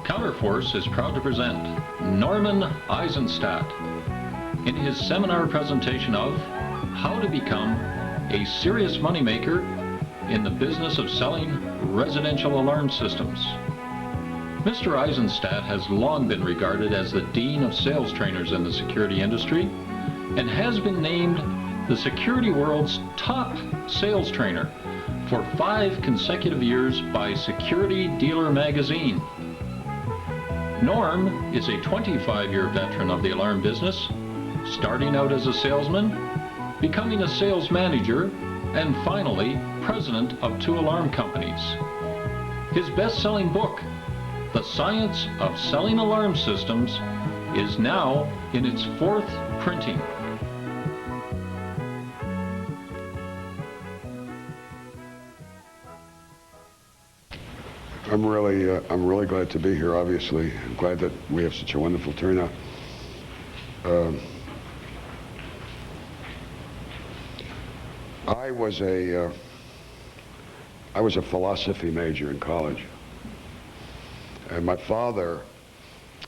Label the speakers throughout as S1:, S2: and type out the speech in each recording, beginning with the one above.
S1: Counterforce is proud to present Norman Eisenstat in his seminar presentation of How to Become a Serious Moneymaker in the Business of Selling Residential Alarm Systems. Mr. Eisenstat has long been regarded as the Dean of Sales Trainers in the security industry and has been named the security world's top sales trainer for 5 consecutive years by Security Dealer magazine. Norm is a 25-year veteran of the alarm business, starting out as a salesman, becoming a sales manager, and finally, president of 2 alarm companies. His best-selling book, The Science of Selling Alarm Systems, is now in its 4th printing.
S2: I'm really glad to be here, obviously. I'm glad that we have such a wonderful turnout. I was a philosophy major in college. And my father,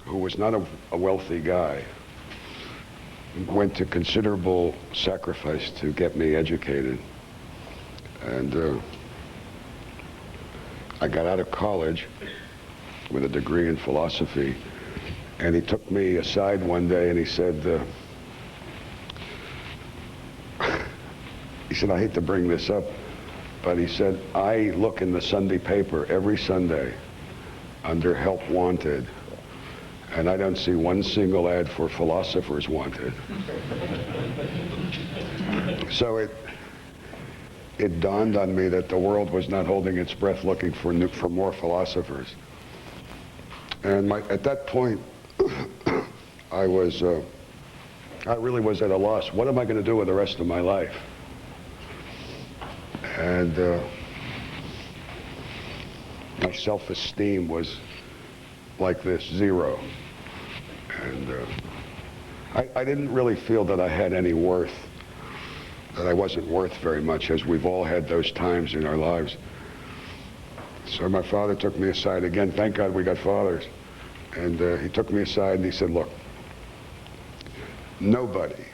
S2: who was not a wealthy guy, went to considerable sacrifice to get me educated. And I got out of college with a degree in philosophy, and he took me aside one day and he said, I hate to bring this up, but he said, I look in the Sunday paper every Sunday under Help Wanted, and I don't see one single ad for philosophers wanted. So it dawned on me that the world was not holding its breath looking for more philosophers. And at that point, I really was at a loss. What am I going to do with the rest of my life? And my self-esteem was like this, 0. And I didn't really feel that I had any worth, that I wasn't worth very much, as we've all had those times in our lives. So my father took me aside again. Thank God we got fathers. And he took me aside and he said, look, nobody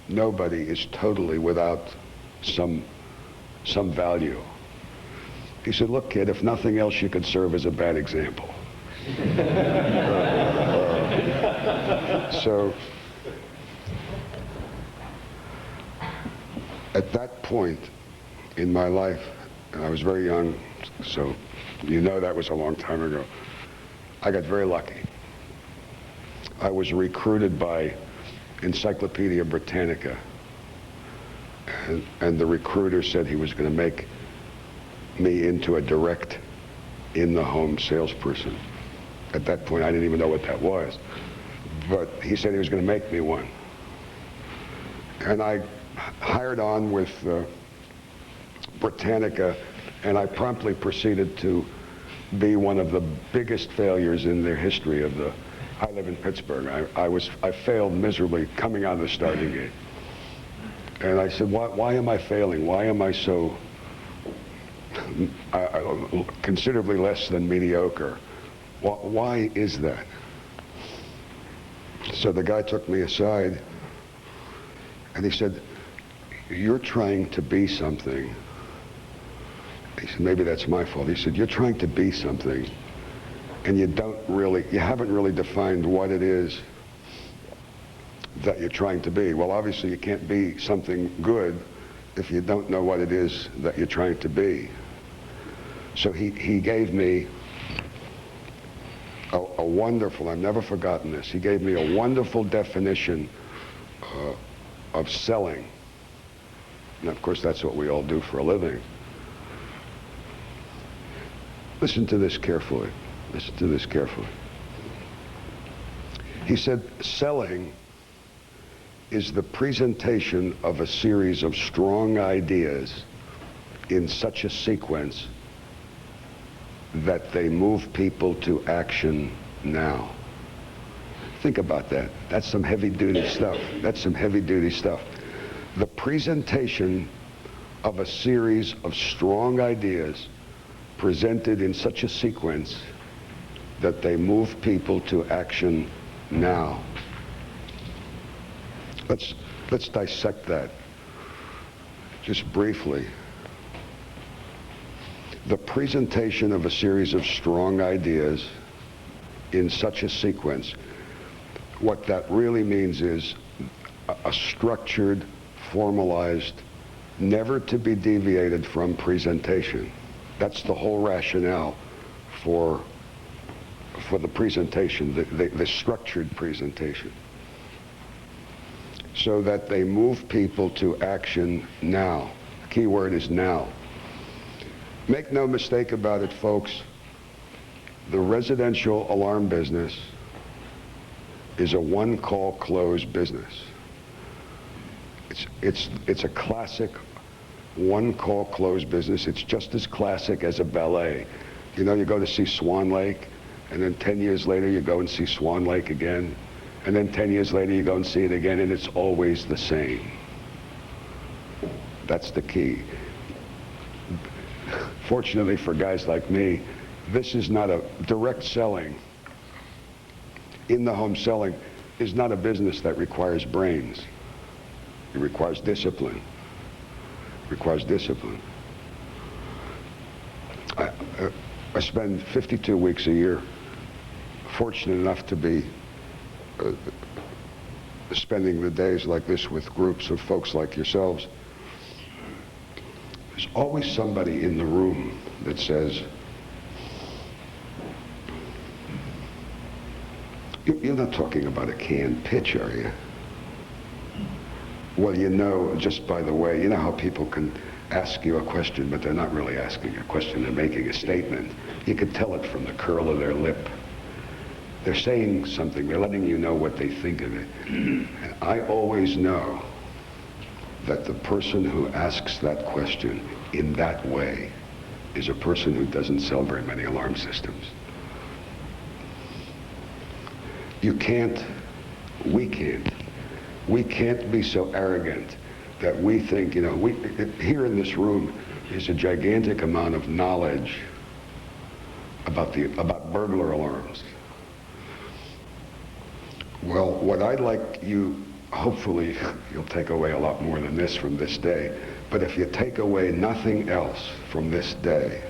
S2: is totally without some value. He said, look, kid, if nothing else, you could serve as a bad example. So at that point in my life, and I was very young, so you know that was a long time ago, I got very lucky. I was recruited by Encyclopedia Britannica, and the recruiter said he was going to make me into a direct in-the-home salesperson. At that point, I didn't even know what that was, but he said he was going to make me one. And I hired on with Britannica, and I promptly proceeded to be one of the biggest failures in their history of the. I live in Pittsburgh. I failed miserably coming out of the starting gate. And I said, why am I failing? Why am I so considerably less than mediocre? Why is that? So the guy took me aside and he said, you're trying to be something. He said, maybe that's my fault. He said, you're trying to be something and you haven't really defined what it is that you're trying to be. Well, obviously you can't be something good if you don't know what it is that you're trying to be. So he gave me a wonderful, I've never forgotten this, he gave me a wonderful definition of selling. And of course that's what we all do for a living. Listen to this carefully. Listen to this carefully. He said, selling is the presentation of a series of strong ideas in such a sequence that they move people to action now. Think about that. That's some heavy-duty stuff. That's some heavy-duty stuff. The presentation of a series of strong ideas presented in such a sequence that they move people to action now. Let's dissect that just briefly. The presentation of a series of strong ideas in such a sequence, what that really means is a structured, formalized, never to be deviated from presentation. That's the whole rationale for the presentation, the structured presentation. So that they move people to action now. The key word is now. Make no mistake about it, folks. The residential alarm business is a one-call close business. It's a classic one-call close business. It's just as classic as a ballet. You know, you go to see Swan Lake, and then 10 years later you go and see Swan Lake again, and then 10 years later you go and see it again, and it's always the same. That's the key. Fortunately for guys like me, this is not a direct selling. In-the-home selling is not a business that requires brains. It requires discipline. It requires discipline. I spend 52 weeks a year, fortunate enough to be spending the days like this with groups of folks like yourselves. There's always somebody in the room that says, you're not talking about a canned pitch, are you? Well, you know, just by the way, you know how people can ask you a question, but they're not really asking a question, they're making a statement. You could tell it from the curl of their lip. They're saying something, they're letting you know what they think of it. And I always know that the person who asks that question in that way is a person who doesn't sell very many alarm systems. We can't be so arrogant that we think, you know, here in this room is a gigantic amount of knowledge about burglar alarms. Well, what I'd like you, hopefully you'll take away a lot more than this from this day, but if you take away nothing else from this day,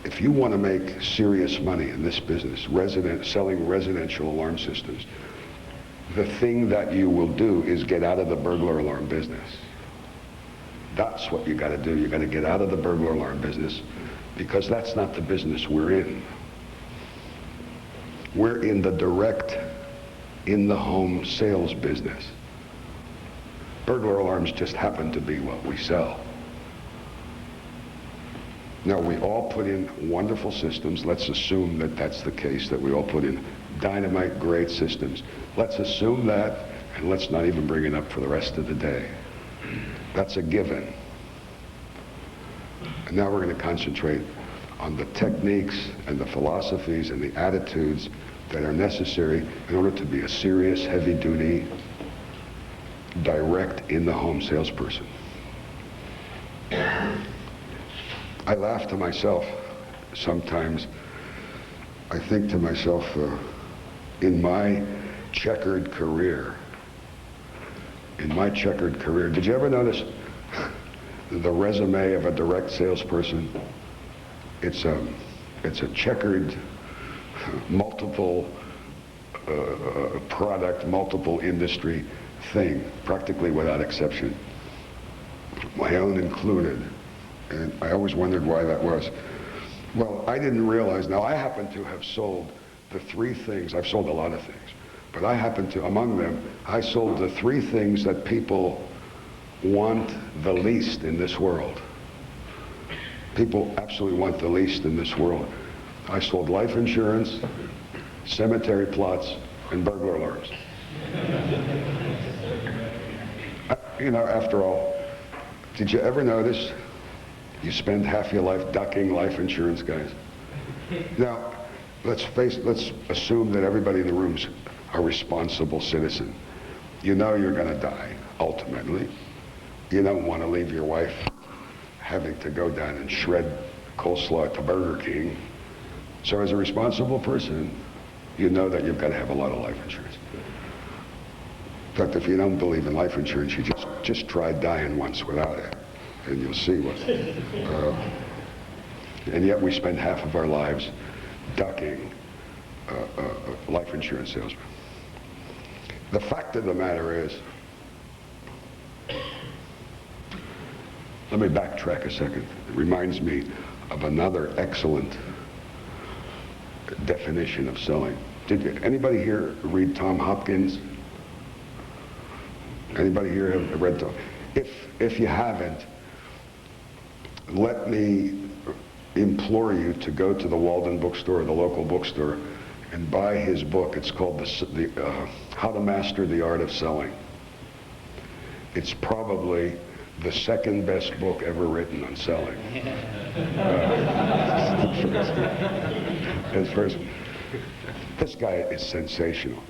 S2: if you want to make serious money in this business, selling residential alarm systems, the thing that you will do is get out of the burglar alarm business. That's what you got to do. You got to get out of the burglar alarm business, because that's not the business we're in. We're in the direct, in-the-home sales business. Burglar alarms just happen to be what we sell. Now, we all put in wonderful systems. Let's assume that that's the case, that we all put in dynamite great systems. Let's assume that, and let's not even bring it up for the rest of the day. That's a given. And now we're going to concentrate on the techniques and the philosophies and the attitudes that are necessary in order to be a serious, heavy-duty, direct, in-the-home salesperson. I laugh to myself sometimes. I think to myself, in my checkered career, did you ever notice the resume of a direct salesperson? It's a checkered, multiple product, multiple industry thing, practically without exception, my own included. And I always wondered why that was. Well, I didn't realize. Now, I happen to have sold the three things. I've sold a lot of things, but I happen to, among them, I sold the three things that people want the least in this world. People absolutely want the least in this world. I sold life insurance, cemetery plots, and burglar alarms. You know, after all, did you ever notice you spend half your life ducking life insurance guys? Now, let's assume that everybody in the room is a responsible citizen. You know you're going to die, ultimately. You don't want to leave your wife having to go down and shred coleslaw at the Burger King So as a responsible person, you know that you've got to have a lot of life insurance. In fact, if you don't believe in life insurance, you just try dying once without it, and you'll see what. And yet we spend half of our lives ducking life insurance salesmen. The fact of the matter is, let me backtrack a second. It reminds me of another excellent definition of selling. Did anybody here read Tom Hopkins? Anybody here have read Tom? If you haven't, let me implore you to go to the Walden bookstore, the local bookstore, and buy his book. It's called How to Master the Art of Selling. It's probably the second best book ever written on selling. First, this guy is sensational.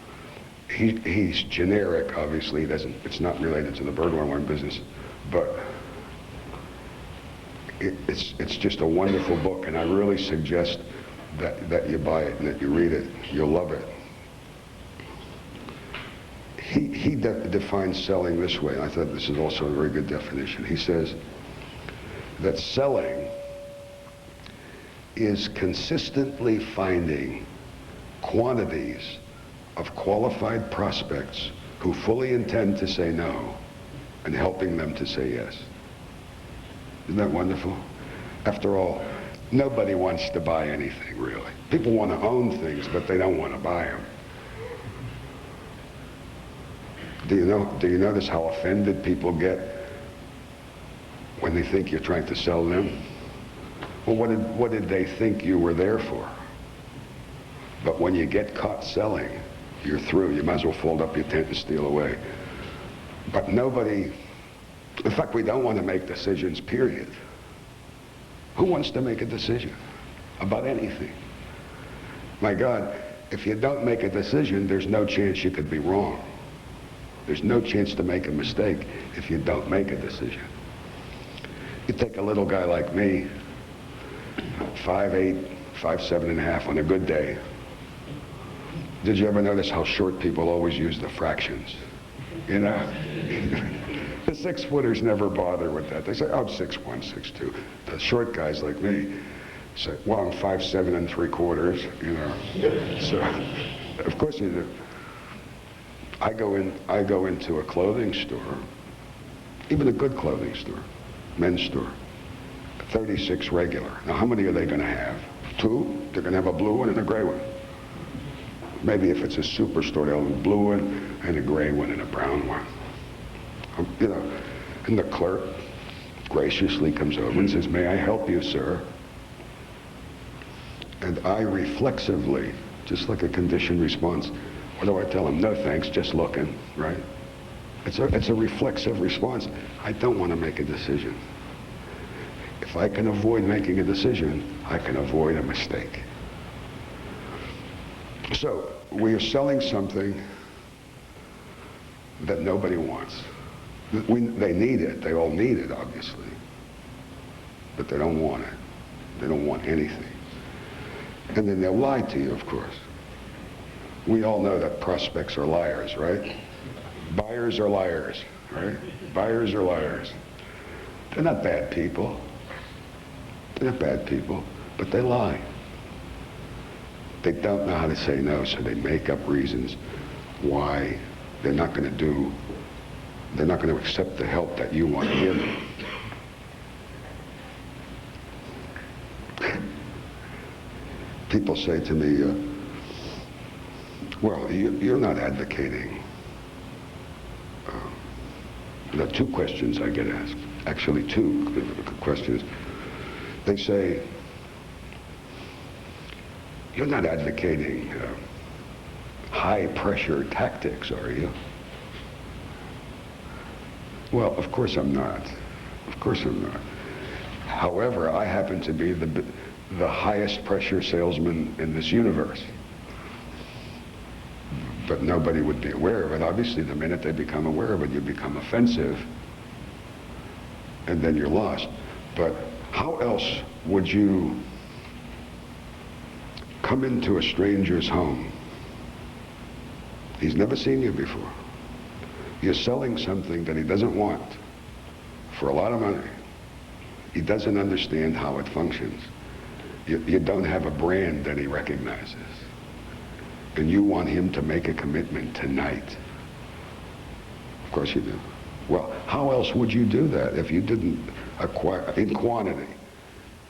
S2: He's generic, obviously. It's not related to the burglar alarm business, but it's just a wonderful book, and I really suggest that you buy it and that you read it. You'll love it. He defines selling this way. I thought this is also a very good definition. He says that selling is consistently finding quantities of qualified prospects who fully intend to say no and helping them to say yes. Isn't that wonderful? After all, nobody wants to buy anything, really. People want to own things, but they don't want to buy them. Do you notice how offended people get when they think you're trying to sell them? Well, what did they think you were there for? But when you get caught selling, you're through. You might as well fold up your tent and steal away. But nobody, in fact, we don't want to make decisions, period. Who wants to make a decision about anything? My God, if you don't make a decision, there's no chance you could be wrong. There's no chance to make a mistake if you don't make a decision. You take a little guy like me, 5'8", 5'7.5" on a good day. Did you ever notice how short people always use the fractions? You know? The 6-footers never bother with that. They say, oh, 6'1", 6'2". The short guys like me say, well, I'm 5'7 3/4", you know. So, of course you do. I go into a clothing store, even a good clothing store, men's store, 36 regular. Now, how many are they going to have? 2? They're going to have a blue one and a gray one. Maybe if it's a superstore, they'll have a blue one and a gray one and a brown one. You know, and the clerk graciously comes over and says, may I help you, sir? And I reflexively, just like a conditioned response, what do I tell him? No thanks, just looking, right? It's a reflexive response. I don't want to make a decision. If I can avoid making a decision, I can avoid a mistake. So, we are selling something that nobody wants. They need it. They all need it, obviously. But they don't want it. They don't want anything. And then they'll lie to you, of course. We all know that prospects are liars, right? Buyers are liars, right? Buyers are liars. They're not bad people. They're not bad people, but they lie. They don't know how to say no, so they make up reasons why they're not going to accept the help that you want to give them. People say to me, well, you're not advocating. There are 2 questions I get asked. Actually, 2 questions. They say, you're not advocating high-pressure tactics, are you? Well, of course I'm not. Of course I'm not. However, I happen to be the highest pressure salesman in this universe. But nobody would be aware of it. Obviously, the minute they become aware of it, you become offensive, and then you're lost. But how else would you come into a stranger's home. He's never seen you before. You're selling something that he doesn't want for a lot of money. He doesn't understand how it functions. You don't have a brand that he recognizes. And you want him to make a commitment tonight. Of course you do. Well, how else would you do that if you didn't acquire in quantity?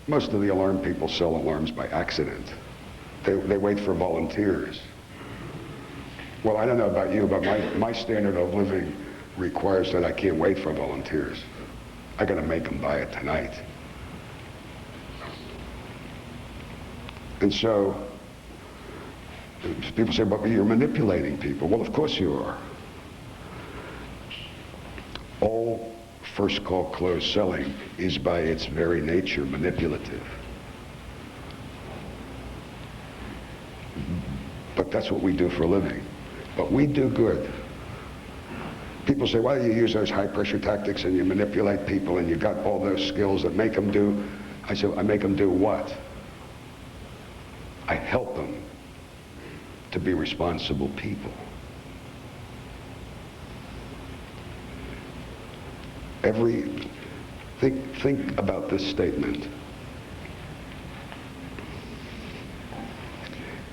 S2: Most of the alarm people sell alarms by accident. They wait for volunteers. Well, I don't know about you, but my standard of living requires that I can't wait for volunteers. I gotta make them buy it tonight. And so, people say, but you're manipulating people. Well, of course you are. All first call close selling is by its very nature manipulative. But that's what we do for a living. But we do good. People say, why do you use those high pressure tactics and you manipulate people and you got all those skills that make them do? I said, I make them do what? I help them to be responsible people. Think about this statement.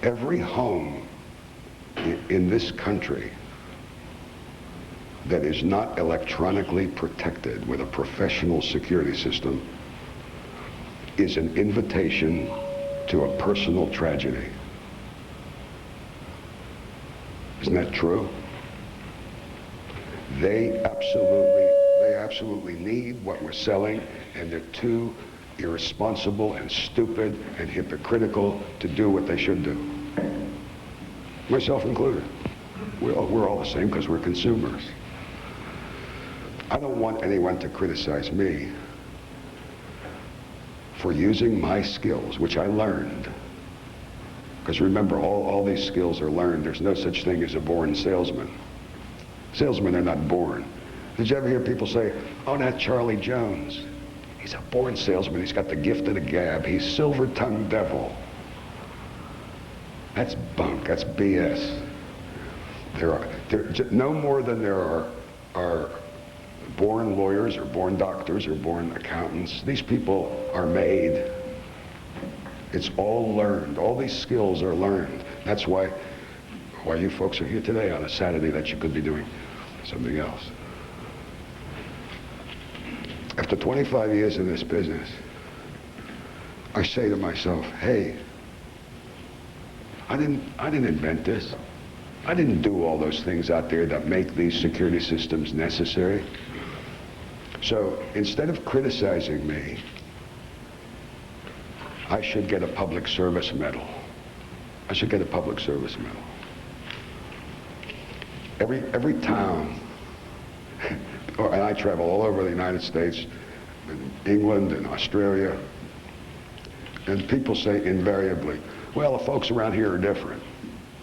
S2: Every home in this country that is not electronically protected with a professional security system is an invitation to a personal tragedy. Isn't that true? They absolutely need what we're selling, and they're too irresponsible and stupid and hypocritical to do what they should do. Myself included. We're all the same because we're consumers. I don't want anyone to criticize me for using my skills, which I learned. Because remember, all these skills are learned. There's no such thing as a born salesman. Salesmen are not born. Did you ever hear people say, oh, that Charlie Jones, he's a born salesman. He's got the gift of the gab. He's silver-tongued devil. That's bunk. That's BS. There no more than there are born lawyers or born doctors or born accountants. These people are made. It's all learned. All these skills are learned. That's why you folks are here today on a Saturday that you could be doing something else. After 25 years in this business, I say to myself, hey, I didn't invent this. I didn't do all those things out there that make these security systems necessary. So instead of criticizing me, I should get a public service medal. I should get a public service medal. Every town, and I travel all over the United States, in England and Australia, and people say invariably, well, the folks around here are different.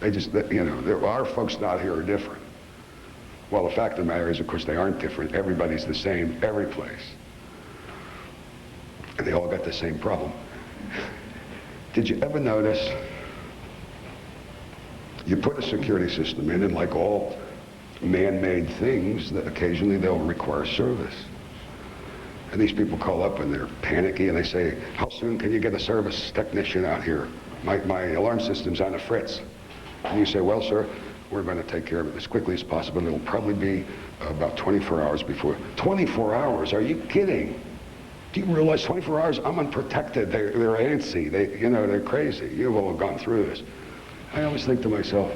S2: Our folks out here are different. Well, the fact of the matter is, of course, they aren't different. Everybody's the same every place. And they all got the same problem. Did you ever notice, you put a security system in, and like all man-made things, that occasionally they'll require service. And these people call up and they're panicky and they say, how soon can you get a service technician out here? My alarm system's on a fritz. And you say, well, sir, we're going to take care of it as quickly as possible. It'll probably be about 24 hours before. 24 hours? Are you kidding? Do you realize 24 hours? I'm unprotected. They're antsy. They're crazy. You've all gone through this. I always think to myself,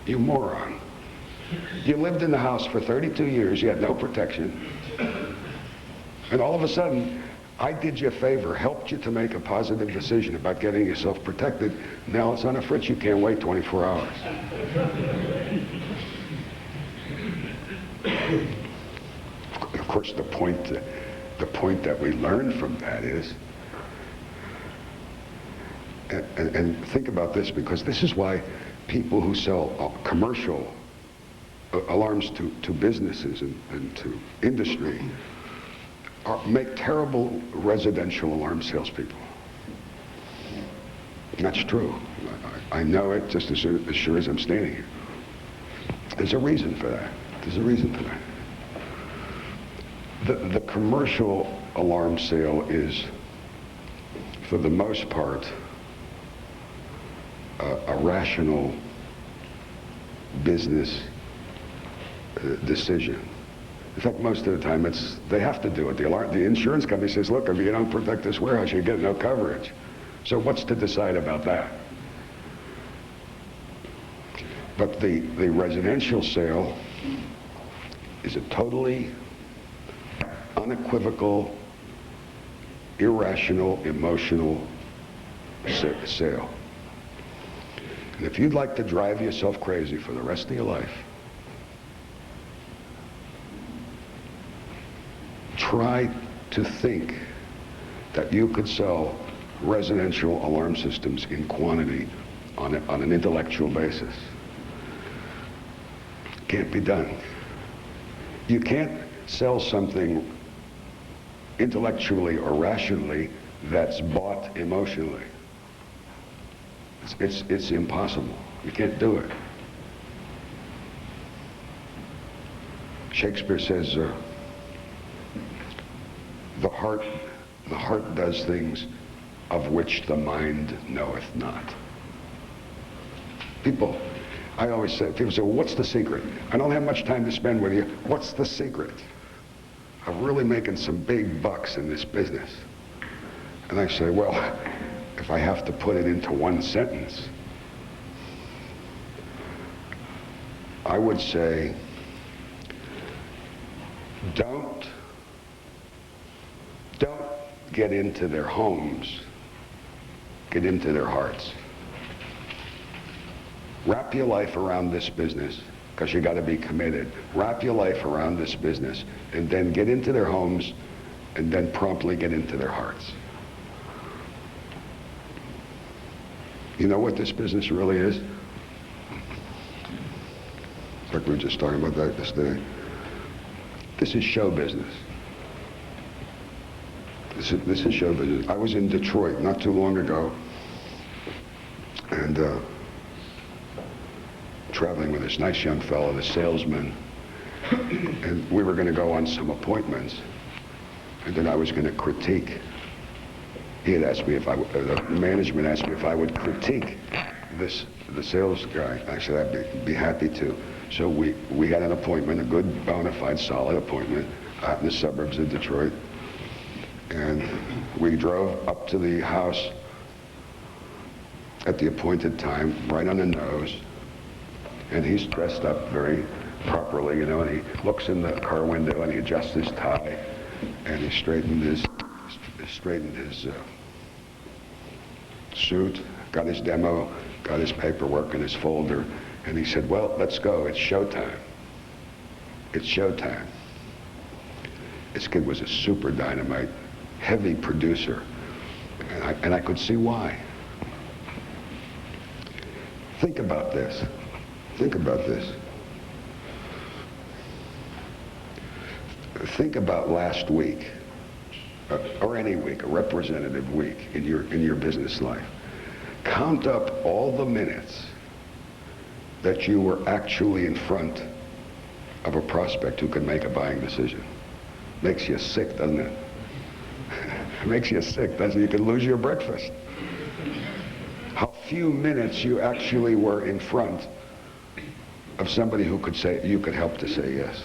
S2: you moron. You lived in the house for 32 years. You had no protection. And all of a sudden, I did you a favor, helped you to make a positive decision about getting yourself protected. Now it's on a fritz. You can't wait 24 hours. Of course, the point that we learn from that is, and think about this, because this is why people who sell commercial alarms to businesses and to industry make terrible residential alarm salespeople. That's true. I know it just as sure as I'm standing here. There's a reason for that. There's a reason for that. The commercial alarm sale is, for the most part, a rational business decision. In fact, most of the time they have to do it. The insurance company says, look, if you don't protect this warehouse, you get no coverage. So what's to decide about that? But the residential sale is a totally unequivocal, irrational, emotional sale. And if you'd like to drive yourself crazy for the rest of your life, try to think that you could sell residential alarm systems in quantity on an intellectual basis. Can't be done. You can't sell something intellectually or rationally that's bought emotionally. It's impossible. You can't do it. Shakespeare says, the heart does things of which the mind knoweth not. I always say, people say, well, what's the secret? I don't have much time to spend with you. What's the secret of really making some big bucks in this business? And I say, well, if I have to put it into one sentence, I would say, don't get into their homes, get into their hearts. Wrap your life around this business, because you got to be committed. Wrap your life around this business, and then get into their homes, and then promptly get into their hearts. You know what this business really is? In fact, we were just talking about that yesterday. This is show business. This is show business. I was in Detroit not too long ago, and traveling with this nice young fellow, the salesman, and we were going to go on some appointments, and then I was going to critique. He had asked me if the management asked me if I would critique the sales guy. I said I'd be happy to. So we had an appointment, a good, bona fide, solid appointment out in the suburbs of Detroit. And we drove up to the house at the appointed time, right on the nose. And he's dressed up very properly, you know, and he looks in the car window and he adjusts his tie and he straightened his suit, got his demo, got his paperwork in his folder, and he said, well, let's go, it's showtime. It's showtime. This kid was a super dynamite, heavy producer, and I could see why. Think about this. Think about this. Think about last week, or any week, a representative week in your business life. Count up all the minutes that you were actually in front of a prospect who could make a buying decision. Makes you sick, doesn't it? It makes you sick, doesn't it? You could lose your breakfast. How few minutes you actually were in front of somebody who could say, you could help to say yes.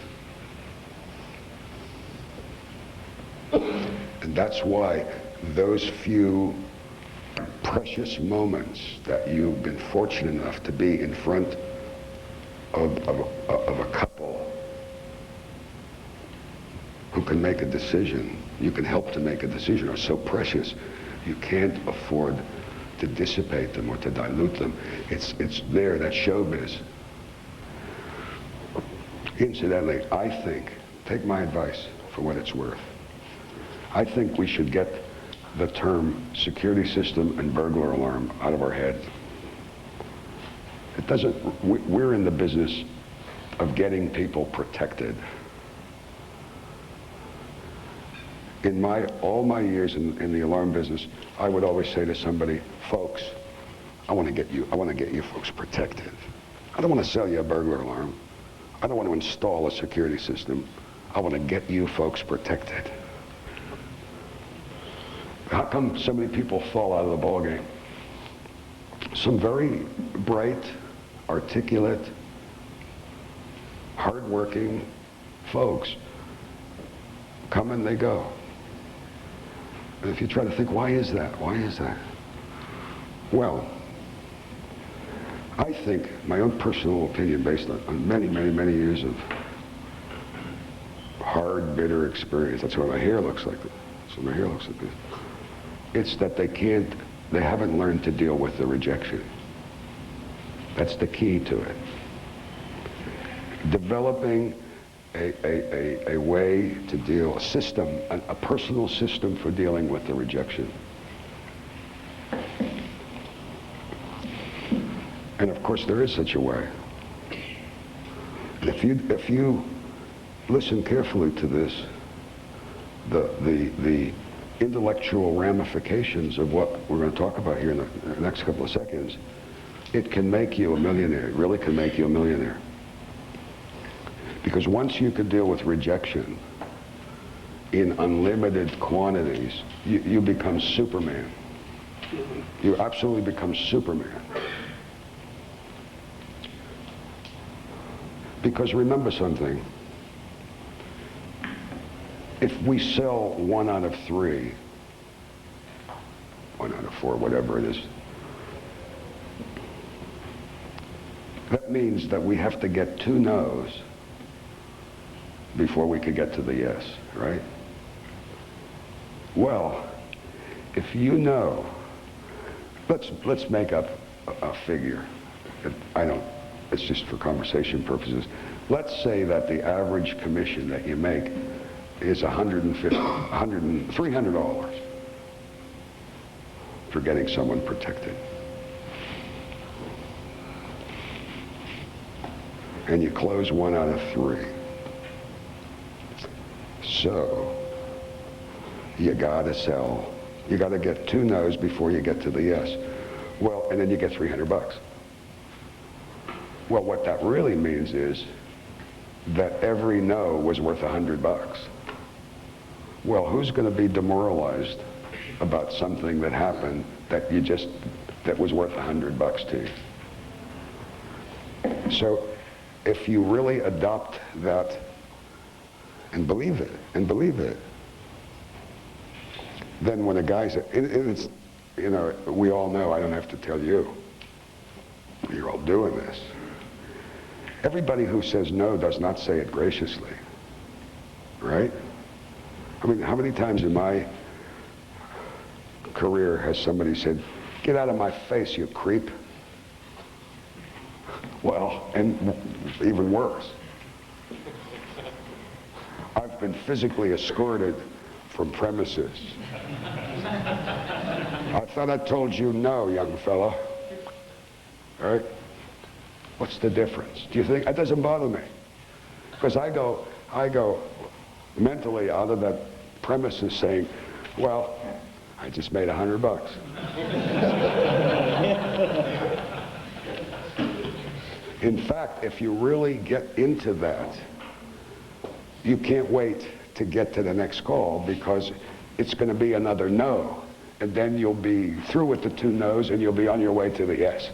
S2: And that's why those few precious moments that you've been fortunate enough to be in front of a couple who can make a decision, you can help to make a decision, are so precious, you can't afford to dissipate them or to dilute them. It's there, that showbiz. Incidentally, I think, take my advice for what it's worth, I think we should get the term security system and burglar alarm out of our head. It doesn't, we're in the business of getting people protected. In all my years in the alarm business, I would always say to somebody, folks, I want to get you folks protected. I don't want to sell you a burglar alarm. I don't want to install a security system. I want to get you folks protected. How come so many people fall out of the ballgame? Some very bright, articulate, hardworking folks come and they go. And if you try to think, why is that? Why is that? Well, I think, my own personal opinion based on many, many, many years of hard, bitter experience, that's why my hair looks like this. So my hair looks like this. It's that they haven't learned to deal with the rejection. That's the key to it. Developing a way to deal, a system, a personal system for dealing with the rejection. And of course there is such a way. And if you listen carefully to this, the intellectual ramifications of what we're going to talk about here in the next couple of seconds, it can make you a millionaire. It really can make you a millionaire. Because once you can deal with rejection in unlimited quantities, you become Superman. You absolutely become Superman. Because remember something, if we sell 1 out of 3, 1 out of 4, whatever it is, that means that we have to get 2 no's before we could get to the yes, right? Well, if you know, let's make up a figure. It's just for conversation purposes. Let's say that the average commission that you make is $300 for getting someone protected. And you close 1 out of 3. So, you gotta sell. You gotta get 2 no's before you get to the yes. Well, and then you get $300. Well, what that really means is that every no was worth $100. Well, who's going to be demoralized about something that happened that was worth $100 to you? So, if you really adopt that and believe it, then when a guy says, it's, you know, we all know, I don't have to tell you, you're all doing this. Everybody who says no does not say it graciously, right? I mean, how many times in my career has somebody said, "Get out of my face, you creep"? Well, and even worse, I've been physically escorted from premises. I thought I told you no, young fella. All right? What's the difference? Do you think? That doesn't bother me. Because I go mentally out of that premises saying, well, I just made $100. In fact, if you really get into that, you can't wait to get to the next call because it's going to be another no. And then you'll be through with the 2 no's and you'll be on your way to the yes.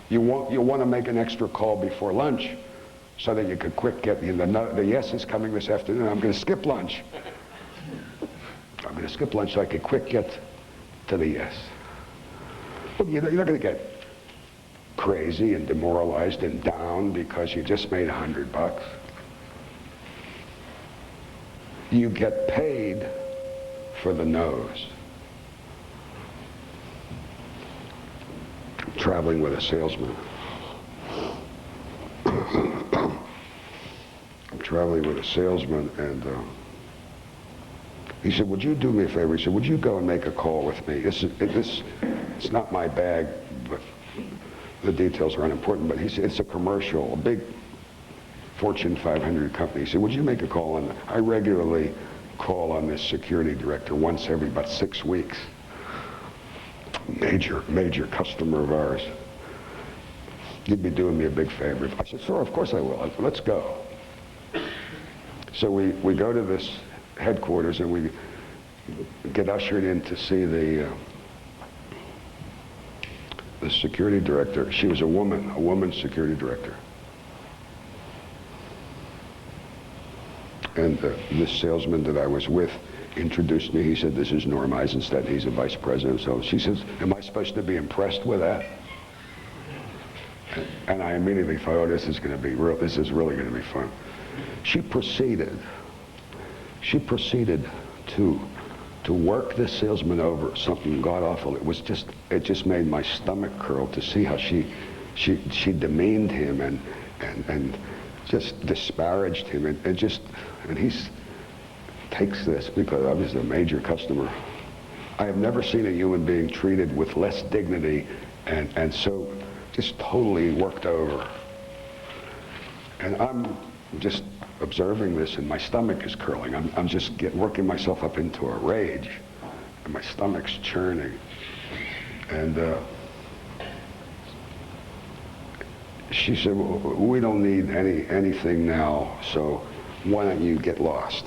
S2: You'll want to make an extra call before lunch so that you could quick get the yes is coming this afternoon. I'm going to skip lunch. I'm going to skip lunch so I could quick get to the yes. Well, you're not going to get crazy and demoralized and down because you just made $100. You get paid for the no's. Traveling with a salesman. I'm traveling with a salesman, and he said, would you do me a favor? He said, would you go and make a call with me? It's not my bag, but the details are unimportant, but he said, it's a commercial, a big Fortune 500 company. He said, would you make a call on, I regularly call on this security director once every about 6 weeks. major customer of ours. You'd be doing me a big favor. I said, sure, of course I will. Let's go. So we go to this headquarters and we get ushered in to see the security director. She was a woman security director. And this salesman that I was with introduced me. He said, this is Norm Eisenstat. He's a vice president. So she says, am I supposed to be impressed with that? And I immediately thought, oh, this is going to be real. This is really going to be fun. She proceeded to work this salesman over something god-awful. It just made my stomach curl to see how she demeaned him and just disparaged him and he takes this because I was a major customer. I have never seen a human being treated with less dignity and so just totally worked over. And I'm just observing this and my stomach is curling. I'm just working myself up into a rage and my stomach's churning. And she said, well, we don't need anything now, so why don't you get lost?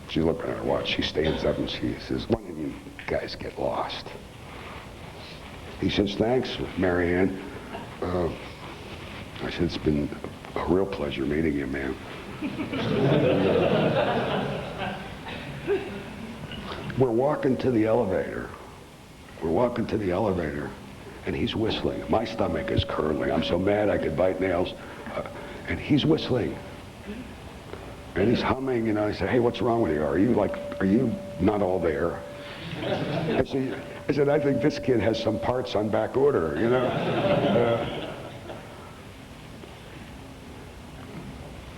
S2: She's looking at her watch. She stands up and she says, why don't you guys get lost? He says, thanks, Marianne. I said, it's been a real pleasure meeting you, ma'am. We're walking to the elevator. And he's whistling. My stomach is curdling. I'm so mad I could bite nails. And he's whistling. And he's humming, you know. I said, hey, what's wrong with you? Are you not all there? I said, I think this kid has some parts on back order, you know.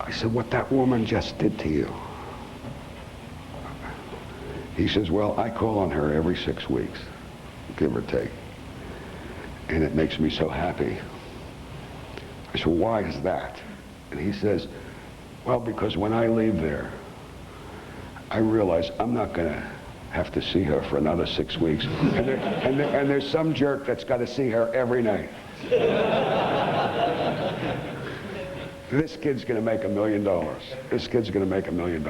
S2: I said, what that woman just did to you. He says, well, I call on her every 6 weeks, give or take. And it makes me so happy. I said, why is that? And he says, well, because when I leave there, I realize I'm not going to have to see her for another 6 weeks. And there's some jerk that's got to see her every night. This kid's going to make $1 million. This kid's going to make $1 million.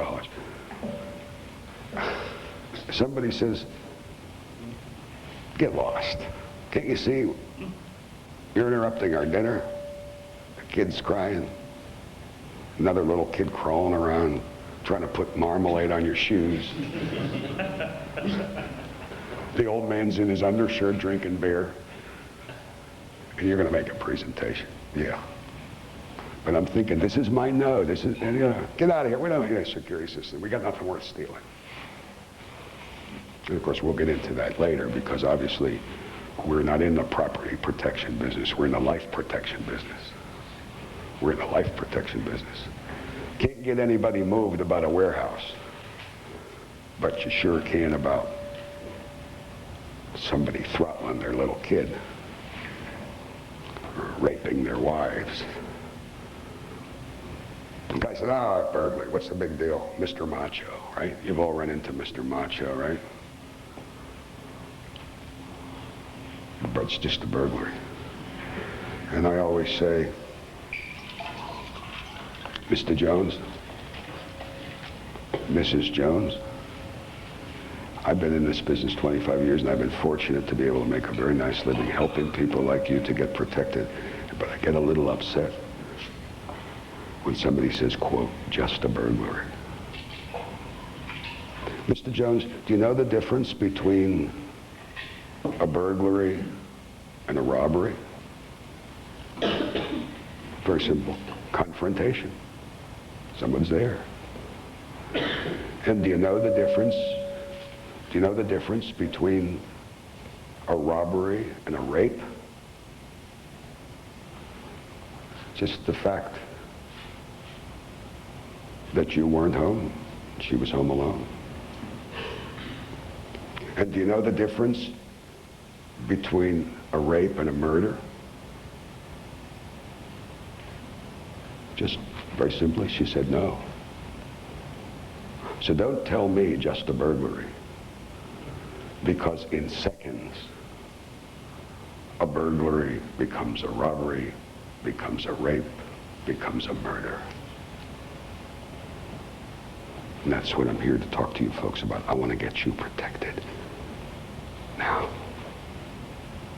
S2: Somebody says, get lost. Can't you see you're interrupting our dinner? The kid's crying. Another little kid crawling around trying to put marmalade on your shoes. The old man's in his undershirt drinking beer. And you're going to make a presentation. Yeah. But I'm thinking, this is my no. This is, and, you know, get out of here. We don't need a security system. We got nothing worth stealing. And of course, we'll get into that later because obviously we're not in the property protection business. We're in the life protection business. We're in the life protection business. Can't get anybody moved about a warehouse, but you sure can about somebody throttling their little kid or raping their wives. The guy said, burglary, what's the big deal? Mr. Macho, right? You've all run into Mr. Macho, right? But it's just a burglary. And I always say, Mr. Jones, Mrs. Jones, I've been in this business 25 years and I've been fortunate to be able to make a very nice living helping people like you to get protected. But I get a little upset when somebody says, quote, just a burglary. Mr. Jones, do you know the difference between a burglary and a robbery? Very simple. Confrontation. Someone's there. And do you know the difference? Do you know the difference between a robbery and a rape? Just the fact that you weren't home, she was home alone. And do you know the difference between a rape and a murder? Just very simply, she said no. So don't tell me just a burglary. Because in seconds, a burglary becomes a robbery, becomes a rape, becomes a murder. And that's what I'm here to talk to you folks about. I want to get you protected. Now,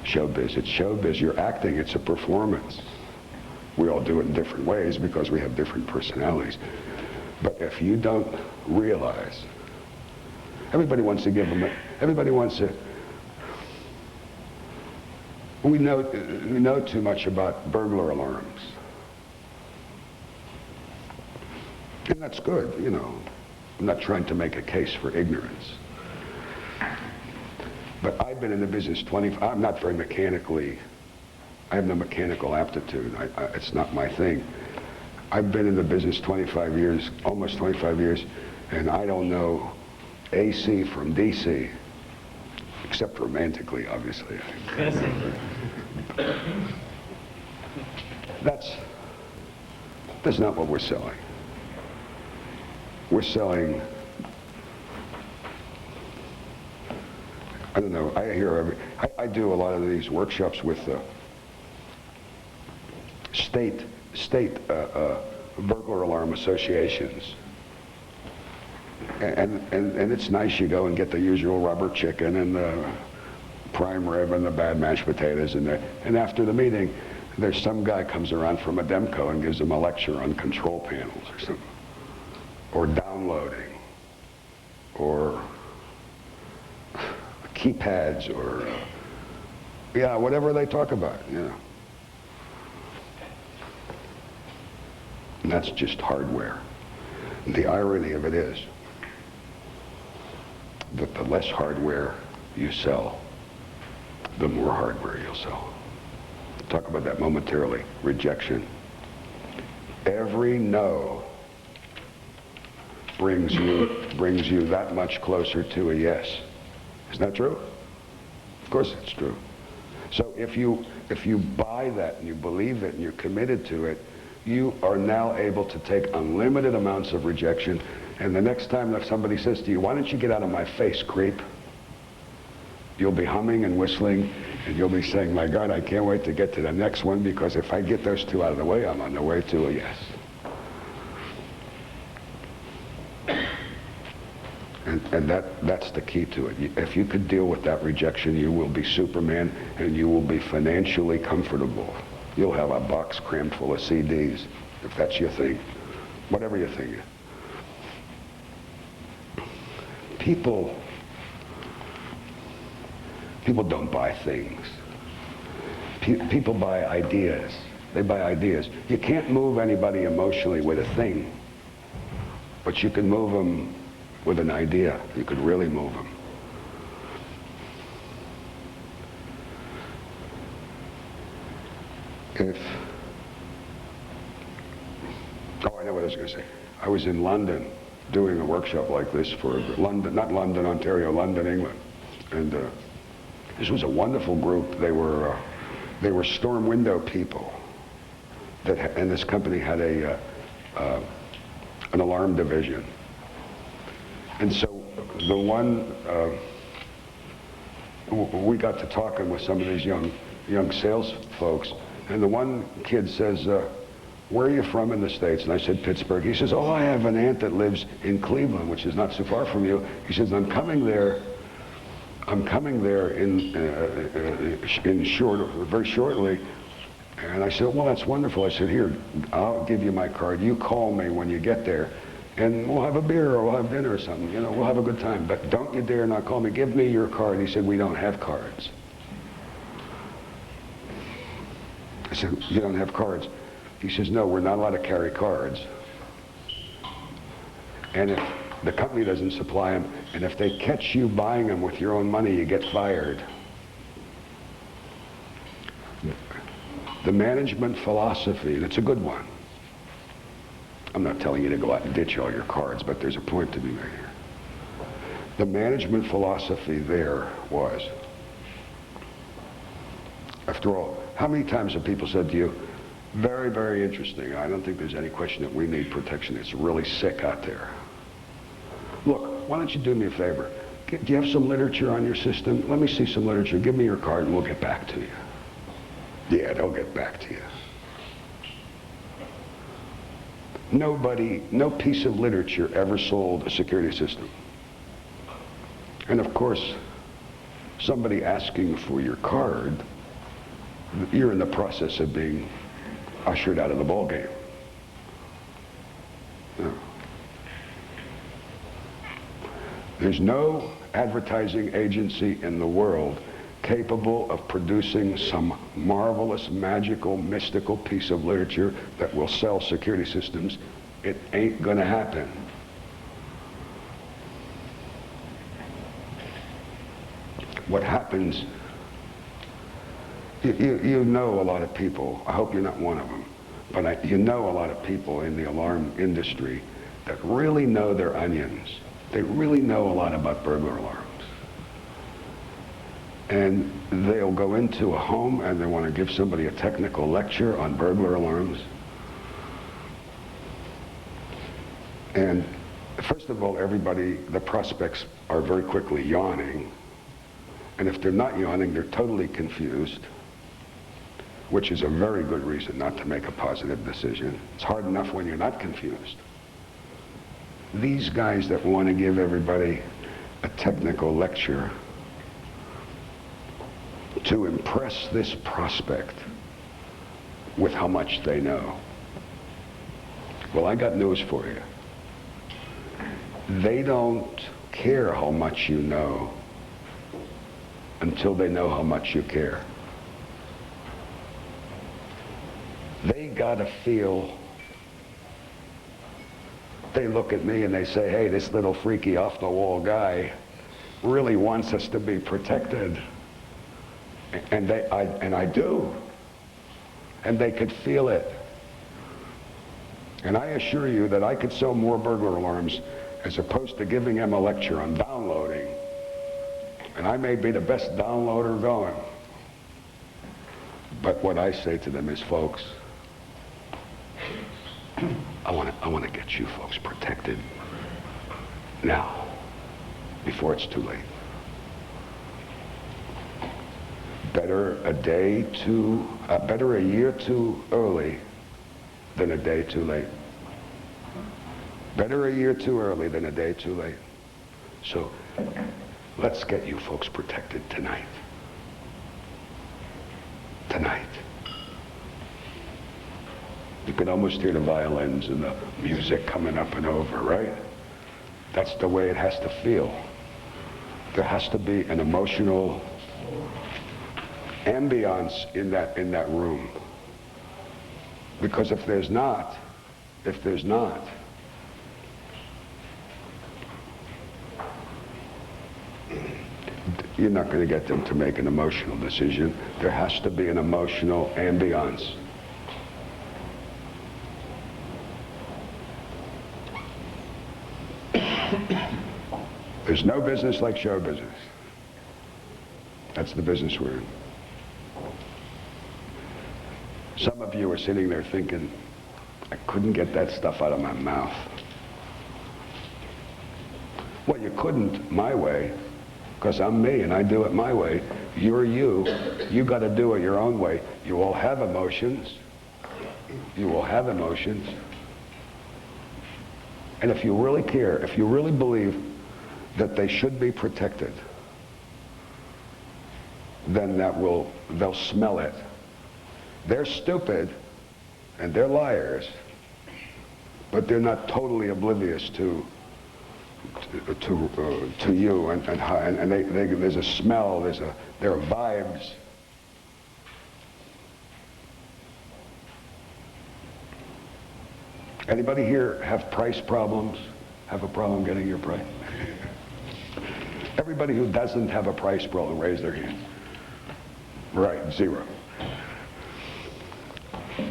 S2: showbiz, it's showbiz. You're acting, it's a performance. We all do it in different ways because we have different personalities. But if you don't realize, everybody wants to give them, everybody wants to, we know too much about burglar alarms. And that's good, you know. I'm not trying to make a case for ignorance. But I've been in the business I'm not very mechanically, I have no mechanical aptitude. It's not my thing. I've been in the business 25 years, almost 25 years, and I don't know AC from DC, except romantically, obviously. That's not what we're selling. We're selling, I don't know, I do a lot of these workshops with state burglar alarm associations. And it's nice, you go and get the usual rubber chicken and the prime rib and the bad mashed potatoes, and after the meeting, there's some guy comes around from a Demco and gives them a lecture on control panels or something, or downloading, or keypads, or yeah, whatever they talk about, you know. And that's just hardware. And the irony of it is that the less hardware you sell, the more hardware you'll sell. Talk about that momentarily. Rejection. Every no brings you that much closer to a yes. Isn't that true? Of course it's true. So if you buy that and you believe it and you're committed to it, you are now able to take unlimited amounts of rejection, and the next time that somebody says to you, why don't you get out of my face, creep? You'll be humming and whistling, and you'll be saying, my God, I can't wait to get to the next one, because if I get those two out of the way, I'm on the way to a yes. And that's the key to it. If you could deal with that rejection, you will be Superman, and you will be financially comfortable. You'll have a box crammed full of CDs, if that's your thing, whatever your thing is. People don't buy things. People buy ideas. They buy ideas. You can't move anybody emotionally with a thing, but you can move them with an idea. You could really move them. Oh, I know what I was going to say. I was in London doing a workshop like this for London, not London, Ontario, London, England. And this was a wonderful group. They were storm window people. And this company had an alarm division. And so we got to talking with some of these young sales folks, and the one kid says, where are you from in the States? And I said, Pittsburgh. He says, oh, I have an aunt that lives in Cleveland, which is not so far from you. He says, I'm coming there very shortly. And I said, well, that's wonderful. I said, here, I'll give you my card. You call me when you get there, and we'll have a beer or we'll have dinner or something. You know, we'll have a good time. But don't you dare not call me. Give me your card. He said, we don't have cards. I said, you don't have cards? He says, no, we're not allowed to carry cards. And if the company doesn't supply them, and if they catch you buying them with your own money, you get fired. The management philosophy, and it's a good one. I'm not telling you to go out and ditch all your cards, but there's a point to be made here. The management philosophy there was, after all, how many times have people said to you, very, very interesting, I don't think there's any question that we need protection, it's really sick out there. Look, why don't you do me a favor? Do you have some literature on your system? Let me see some literature. Give me your card and we'll get back to you. Yeah, they'll get back to you. No piece of literature ever sold a security system. And of course, somebody asking for your card, you're in the process of being ushered out of the ball game. No. There's no advertising agency in the world capable of producing some marvelous, magical, mystical piece of literature that will sell security systems. It ain't gonna happen. What happens, you know a lot of people, I hope you're not one of them, but you know a lot of people in the alarm industry that really know their onions. They really know a lot about burglar alarms. And they'll go into a home and they want to give somebody a technical lecture on burglar alarms. And first of all, everybody, the prospects are very quickly yawning. And if they're not yawning, they're totally confused, which is a very good reason not to make a positive decision. It's hard enough when you're not confused. These guys that want to give everybody a technical lecture to impress this prospect with how much they know. Well, I got news for you. They don't care how much you know until they know how much you care. They gotta feel, they look at me and they say, hey, this little freaky off-the-wall guy really wants us to be protected. And I do. And they could feel it. And I assure you that I could sell more burglar alarms as opposed to giving them a lecture on downloading. And I may be the best downloader going. But what I say to them is, folks, I want to get you folks protected now, before it's too late. Better a year too early than a day too late. Better a year too early than a day too late. So let's get you folks protected tonight. Tonight. You can almost hear the violins and the music coming up and over, right? That's the way it has to feel. There has to be an emotional ambiance in that room. Because if there's not, you're not going to get them to make an emotional decision. There has to be an emotional ambiance. There's no business like show business. That's the business we're in. Some of you are sitting there thinking, I couldn't get that stuff out of my mouth. Well, you couldn't my way, because I'm me and I do it my way. You're you. You got to do it your own way. You all have emotions. You will have emotions. And if you really care, if you really believe that they should be protected, then they'll smell it. They're stupid and they're liars, but they're not totally oblivious to you and there's a smell, there are vibes. Anybody here have price problems? Have a problem getting your price? Everybody who doesn't have a price problem, raise their hand. Right, 0.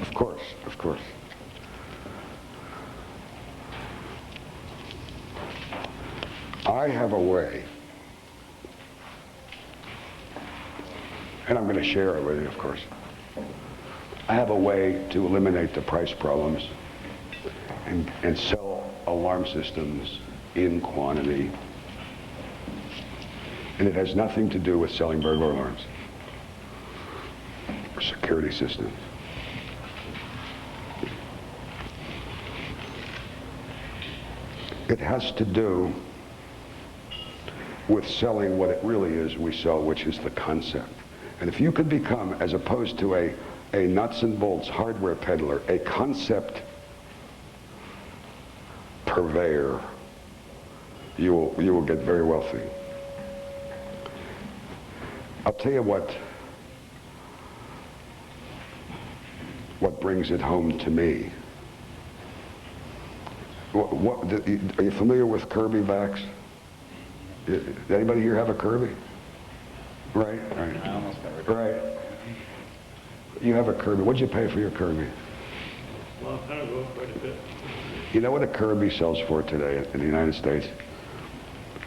S2: Of course, of course. I have a way, and I'm going to share it with you, of course. I have a way to eliminate the price problems and sell alarm systems in quantity And it has nothing to do with selling burglar alarms or security systems. It has to do with selling what it really is we sell, which is the concept. And if you could become, as opposed to a nuts and bolts hardware peddler, a concept purveyor, you will get very wealthy. I'll tell you what brings it home to me. Are you familiar with Kirby backs? Does anybody here have a Kirby? Right.
S3: I almost got rid of it.
S2: Right. You have a Kirby. What'd you pay for your Kirby?
S4: Well, I don't know, quite a bit.
S2: You know what a Kirby sells for today in the United States?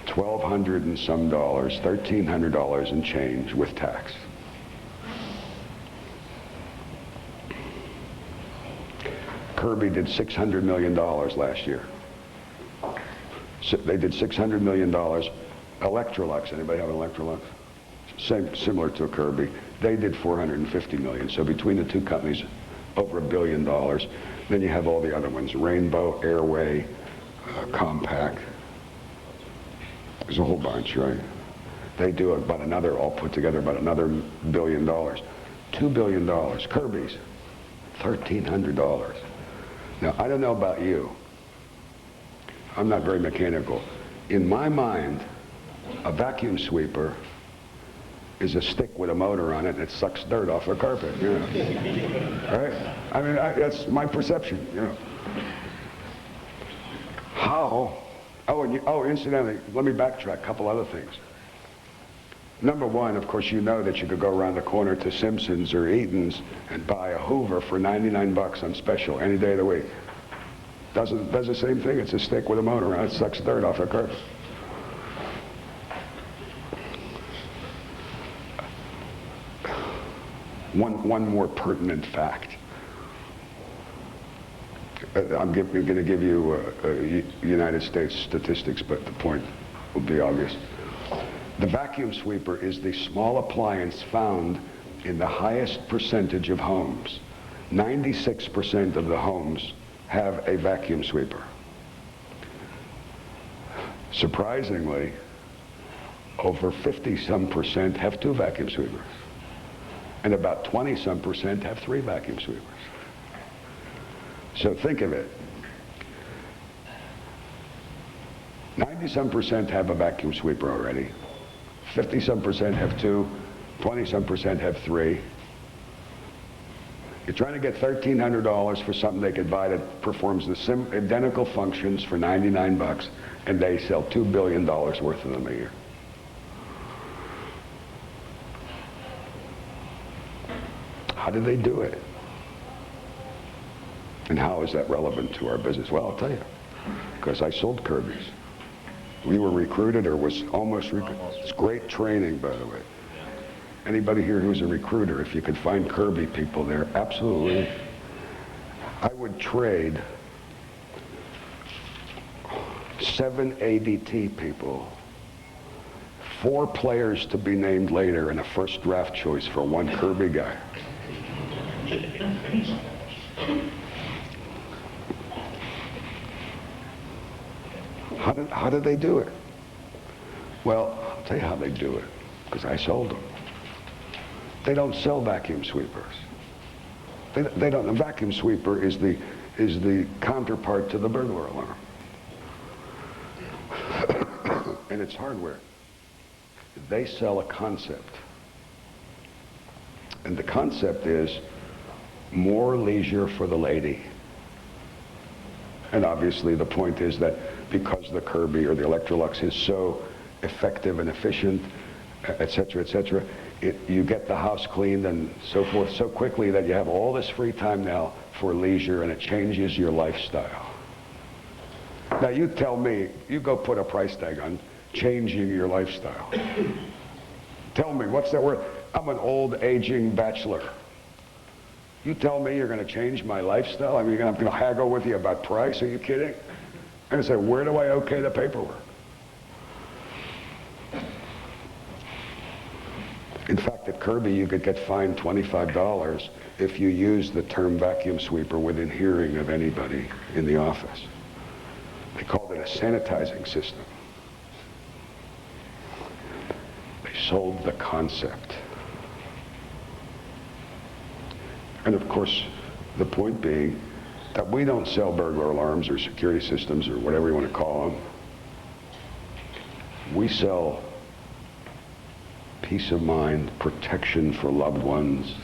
S2: $1,200 and some dollars, $1,300 and change with tax. Kirby did $600 million last year. So they did $600 million. Electrolux, anybody have an Electrolux? Similar to a Kirby. They did $450 million. So between the two companies, over $1 billion. Then you have all the other ones, Rainbow, Airway, Compaq. There's a whole bunch, right? They do about another, all put together, about another $1 billion. $2 billion. Kirby's, $1,300. Now, I don't know about you. I'm not very mechanical. In my mind, a vacuum sweeper is a stick with a motor on it and it sucks dirt off a carpet, you know. Right? I mean, that's my perception, you know. How? Oh, incidentally, let me backtrack a couple other things. Number one, of course, you know that you could go around the corner to Simpson's or Eaton's and buy a Hoover for 99 bucks on special any day of the week. Does the same thing. It's a stick with a motor on it. It sucks dirt off a carpet. One more pertinent fact. I'm going to give you United States statistics, but the point will be obvious. The vacuum sweeper is the small appliance found in the highest percentage of homes. 96% of the homes have a vacuum sweeper. Surprisingly, over 50-some% have 2 vacuum sweepers. And about 20-some% have 3 vacuum sweepers. So think of it. 90-some% have a vacuum sweeper already. 50-some% have 2. 20-some% have 3. You're trying to get $1,300 for something they could buy that performs the identical functions for 99 bucks, and they sell $2 billion worth of them a year. How did they do it? And how is that relevant to our business? Well, I'll tell you, because I sold Kirby's. We were recruited, or was almost recruited. It's great training, by the way. Anybody here who's a recruiter, if you could find Kirby people there, absolutely. I would trade 7 ADT people, 4 players to be named later, and a first draft choice for 1 Kirby guy. How did they do it? Well, I'll tell you how they do it, because I sold them. They don't sell vacuum sweepers. They don't. A vacuum sweeper is the counterpart to the burglar alarm, and it's hardware. They sell a concept, and the concept is more leisure for the lady. And obviously, the point is that because the Kirby or the Electrolux is so effective and efficient, et cetera, you get the house cleaned and so forth so quickly that you have all this free time now for leisure, and it changes your lifestyle. Now you tell me, you go put a price tag on changing your lifestyle. Tell me, what's that word? I'm an old, aging bachelor. You tell me you're going to change my lifestyle? I mean, I'm going to haggle with you about price? Are you kidding? I'm going to say, where do I okay the paperwork? In fact, at Kirby, you could get fined $25 if you use the term vacuum sweeper within hearing of anybody in the office. They called it a sanitizing system. They sold the concept. And of course, the point being that we don't sell burglar alarms or security systems or whatever you want to call them. We sell peace of mind, protection for loved ones.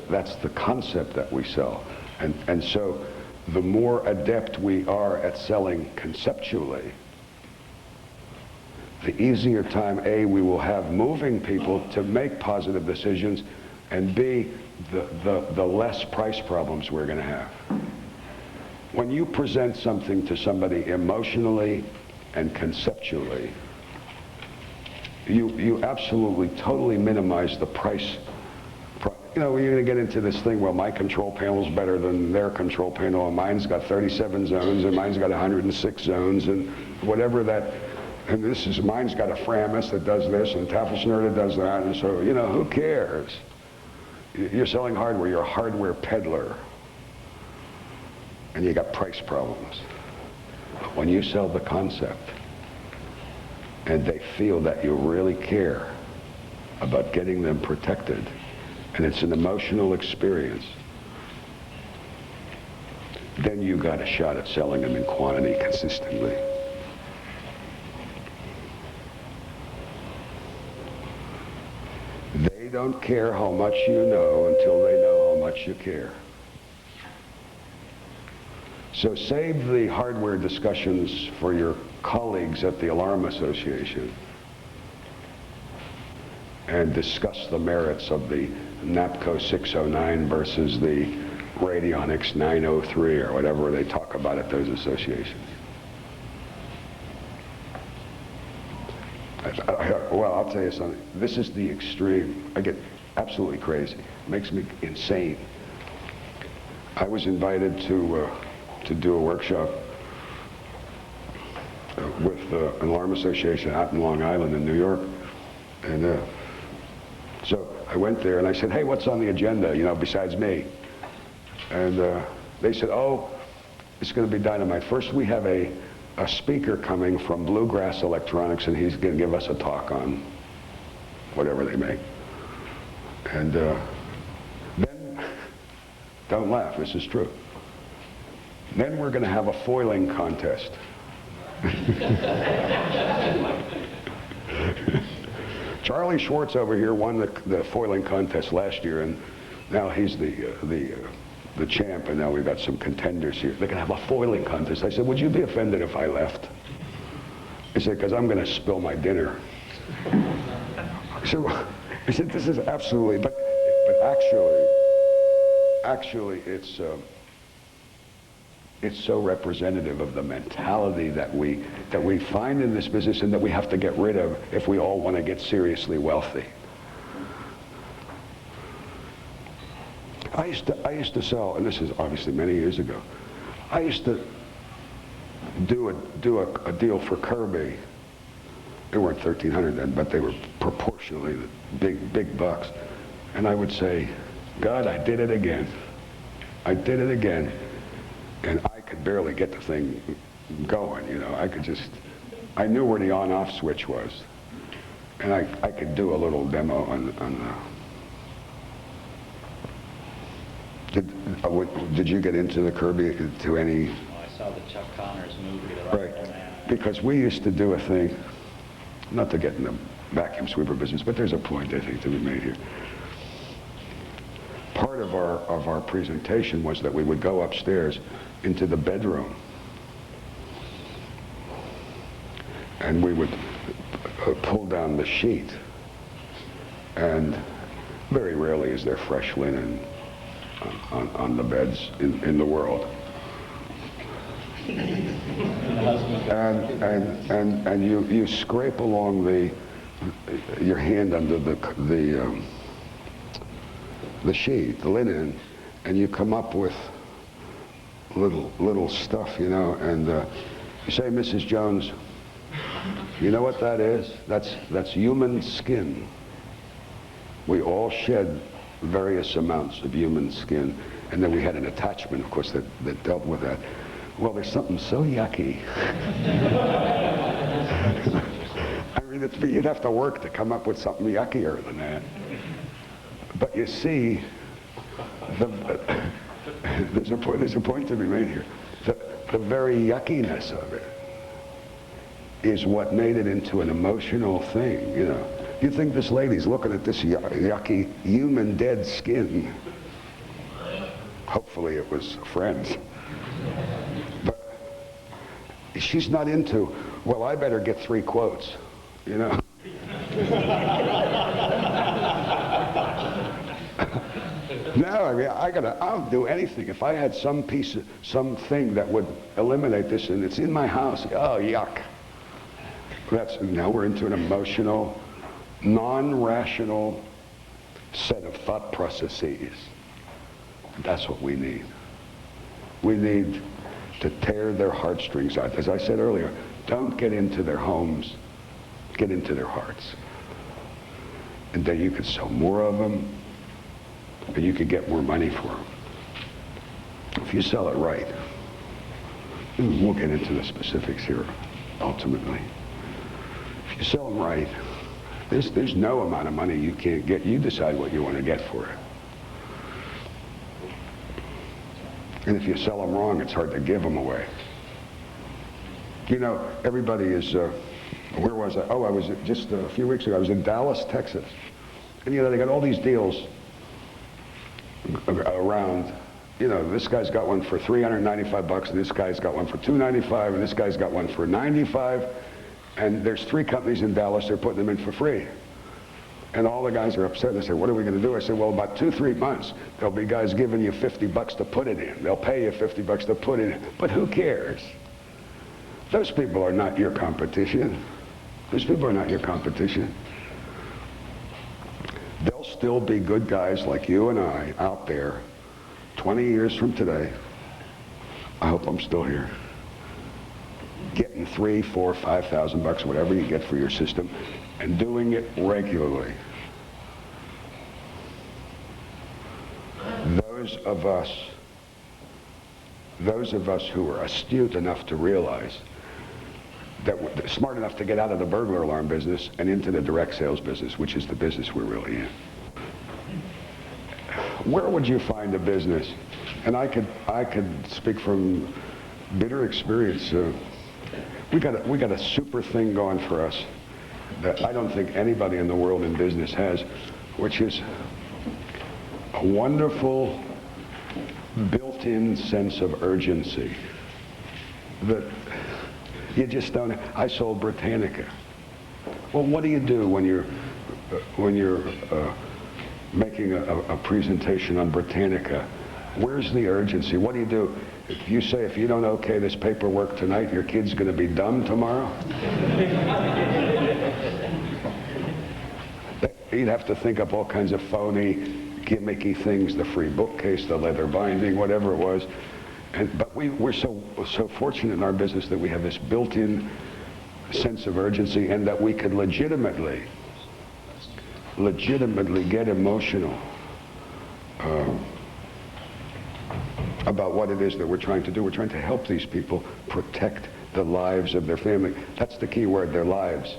S2: That's the concept that we sell. And so the more adept we are at selling conceptually, the easier time, A, we will have moving people to make positive decisions, and B, the less price problems we're going to have. When you present something to somebody emotionally and conceptually, you absolutely totally minimize the price. You know, you're going to get into this thing, well, my control panel's better than their control panel, and mine's got 37 zones, and mine's got 106 zones, and whatever that, and mine's got a Framus that does this, and Tafelschnur that does that, and so, you know, who cares? You're selling hardware, you're a hardware peddler, and you got price problems. But when you sell the concept, and they feel that you really care about getting them protected, and it's an emotional experience, then you got a shot at selling them in quantity consistently. They don't care how much you know until they know how much you care. So save the hardware discussions for your colleagues at the Alarm Association and discuss the merits of the NAPCO 609 versus the Radionics 903 or whatever they talk about at those associations. Well, I'll tell you something. This is the extreme. I get absolutely crazy. It makes me insane. I was invited to do a workshop with an alarm association out in Long Island in New York. And so I went there and I said, hey, what's on the agenda, you know, besides me? And they said, oh, it's going to be dynamite. First, we have a speaker coming from Bluegrass Electronics, and he's going to give us a talk on whatever they make. And then, don't laugh, this is true. Then we're going to have a foiling contest. Charlie Schwartz over here won the foiling contest last year, and now he's the champ, and now we've got some contenders here. They're going to have a foiling contest. I said, would you be offended if I left? He said, because I'm going to spill my dinner. I said, this is absolutely, but actually it's so representative of the mentality that we find in this business and that we have to get rid of if we all want to get seriously wealthy. I used to sell, and this is obviously many years ago, I used to do a deal for Kirby. They weren't 1,300 then, but they were proportionally big bucks. And I would say, God, I did it again. I did it again. And I could barely get the thing going, you know. I knew where the on-off switch was. And I could do a little demo on Did you get into the Kirby to any?
S3: Well, I saw the Chuck Connors movie.
S2: Right, because we used to do a thing, not to get in the vacuum sweeper business, but there's a point I think to be made here. Part of our presentation was that we would go upstairs into the bedroom, and we would pull down the sheet, and very rarely is there fresh linen on the beds in the world. And you scrape along your hand under the sheet, the linen, and you come up with little stuff, you know, You say, Mrs. Jones, you know what that is? That's human skin. We all shed various amounts of human skin, and then we had an attachment, of course, that dealt with that. Well, there's something so yucky. I mean, you'd have to work to come up with something yuckier than that. But you see, there's a point to be made here. The very yuckiness of it is what made it into an emotional thing, you know. You think this lady's looking at this yucky human dead skin. Hopefully it was friends. But she's not into, well, I better get 3 quotes, you know. No, I mean, I'll do anything. If I had something that would eliminate this and it's in my house, oh, yuck. Now we're into an emotional, non-rational set of thought processes. That's what we need. We need to tear their heartstrings out. As I said earlier, don't get into their homes, get into their hearts. And then you could sell more of them, and you could get more money for them. If you sell it right, and we'll get into the specifics here ultimately. If you sell them right, there's no amount of money you can't get. You decide what you want to get for it. And if you sell them wrong, it's hard to give them away. You know, everybody is, where was I? Oh, I was just a few weeks ago, I was in Dallas, Texas. And you know, they got all these deals around, you know, this guy's got one for $395, and this guy's got one for $295, and this guy's got one for $95. And there's 3 companies in Dallas, they're putting them in for free. And all the guys are upset. They say, what are we going to do? I said, well, about 2-3 months, there'll be guys giving you $50 to put it in. They'll pay you $50 to put it in. But who cares? Those people are not your competition. Those people are not your competition. There'll still be good guys like you and I out there 20 years from today. I hope I'm still here. Getting $3,000, $4,000, $5,000, whatever you get for your system, and doing it regularly. Those of us who are astute enough to realize that we're smart enough to get out of the burglar alarm business and into the direct sales business, which is the business we're really in. Where would you find a business? And I could speak from bitter experience. We got a super thing going for us that I don't think anybody in the world in business has, which is a wonderful built-in sense of urgency that you just don't. I sold Britannica. Well, what do you do when you're making a presentation on Britannica? Where's the urgency? What do you do? If you say, if you don't okay this paperwork tonight, your kid's going to be dumb tomorrow? You'd have to think up all kinds of phony, gimmicky things, the free bookcase, the leather binding, whatever it was. But we're so fortunate in our business that we have this built-in sense of urgency, and that we could legitimately get emotional about what it is that we're trying to do. We're trying to help these people protect the lives of their family. That's the key word, their lives.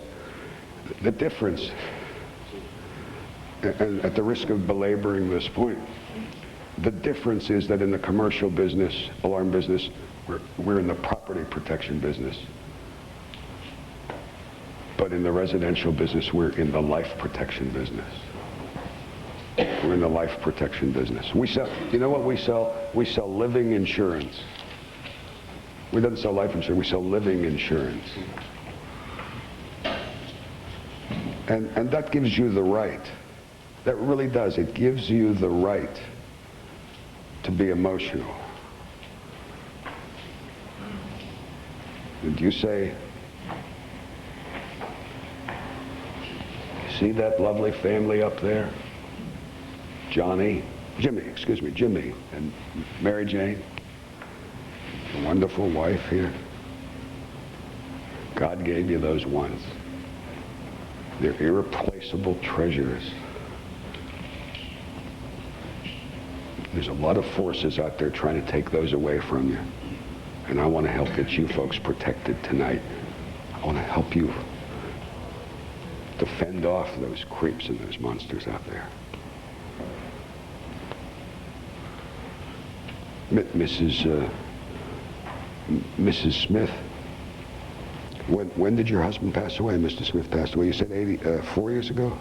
S2: The difference, and at the risk of belaboring this point, the difference is that in the commercial business, alarm business, we're in the property protection business. But in the residential business, we're in the life protection business. We're in the life protection business. We sell, you know what we sell? We sell living insurance. We don't sell life insurance, we sell living insurance. And that gives you the right. That really does. It gives you the right to be emotional. And you say, see that lovely family up there? Jimmy, and Mary Jane, a wonderful wife here. God gave you those ones. They're irreplaceable treasures. There's a lot of forces out there trying to take those away from you. And I want to help get you folks protected tonight. I want to help you to fend off those creeps and those monsters out there. Mrs. Smith, when did your husband pass away? Mr. Smith passed away, you said 4 years ago?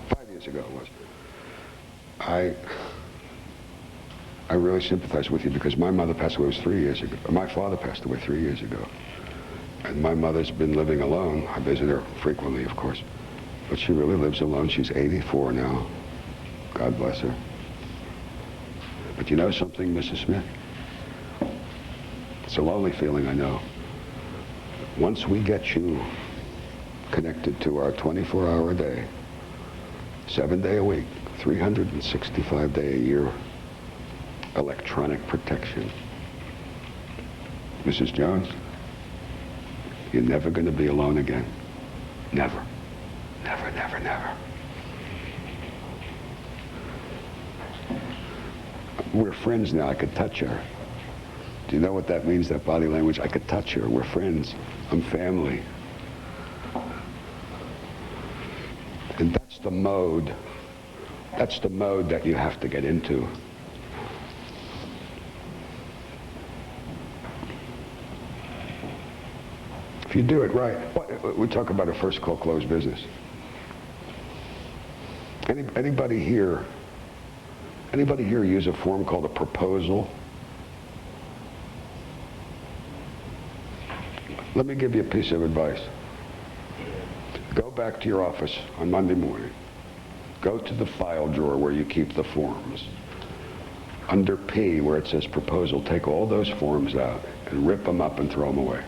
S2: 5 years ago it was. I really sympathize with you because my mother passed away 3 years ago. My father passed away 3 years ago. And my mother's been living alone. I visit her frequently, of course. But she really lives alone. She's 84 now. God bless her. But you know something, Mrs. Smith? It's a lonely feeling, I know. Once we get you connected to our 24-hour day, 7-day a week, 365-day a year electronic protection, Mrs. Jones, you're never going to be alone again. Never. Never, never, never. We're friends now. I could touch her. Do you know what that means, that body language? I could touch her. We're friends. I'm family. And that's the mode. That's the mode that you have to get into. If you do it right, we talk about a first call closed business. Anybody here use a form called a proposal? Let me give you a piece of advice. Go back to your office on Monday morning. Go to the file drawer where you keep the forms. Under P, where it says proposal, take all those forms out and rip them up and throw them away.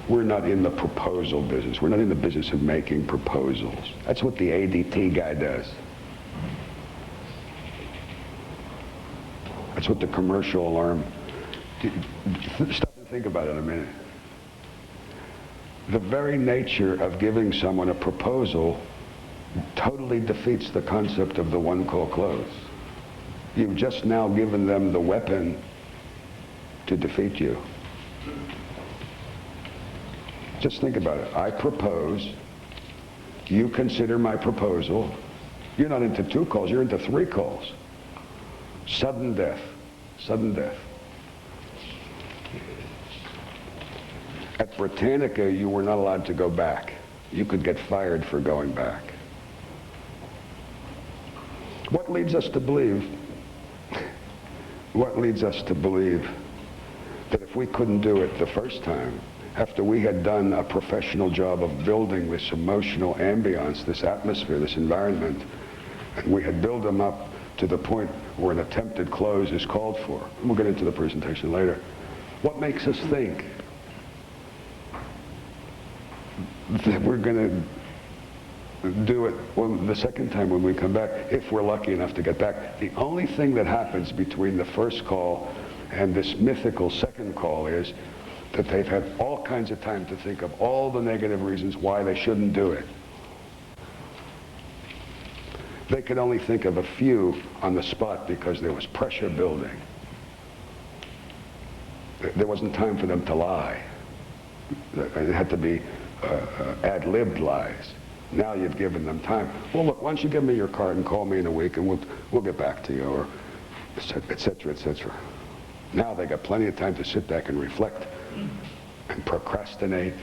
S2: We're not in the proposal business. We're not in the business of making proposals. That's what the ADT guy does. That's what the commercial alarm... Stop and think about it a minute. The very nature of giving someone a proposal totally defeats the concept of the one call close. You've just now given them the weapon to defeat you. Just think about it. I propose. You consider my proposal. You're not into 2 calls, you're into 3 calls. Sudden death. Sudden death. At Britannica, you were not allowed to go back. You could get fired for going back. What leads us to believe that if we couldn't do it the first time, after we had done a professional job of building this emotional ambience, this atmosphere, this environment, and we had built them up to the point where an attempted close is called for. And we'll get into the presentation later. What makes us think that we're going to do it the second time when we come back, if we're lucky enough to get back? The only thing that happens between the first call and this mythical second call is that they've had all kinds of time to think of all the negative reasons why they shouldn't do it. They could only think of a few on the spot because there was pressure building. There wasn't time for them to lie. It had to be ad-libbed lies. Now you've given them time. Well, look, why don't you give me your card and call me in a week and we'll get back to you, or et cetera, et cetera. Now they got plenty of time to sit back and reflect and procrastinate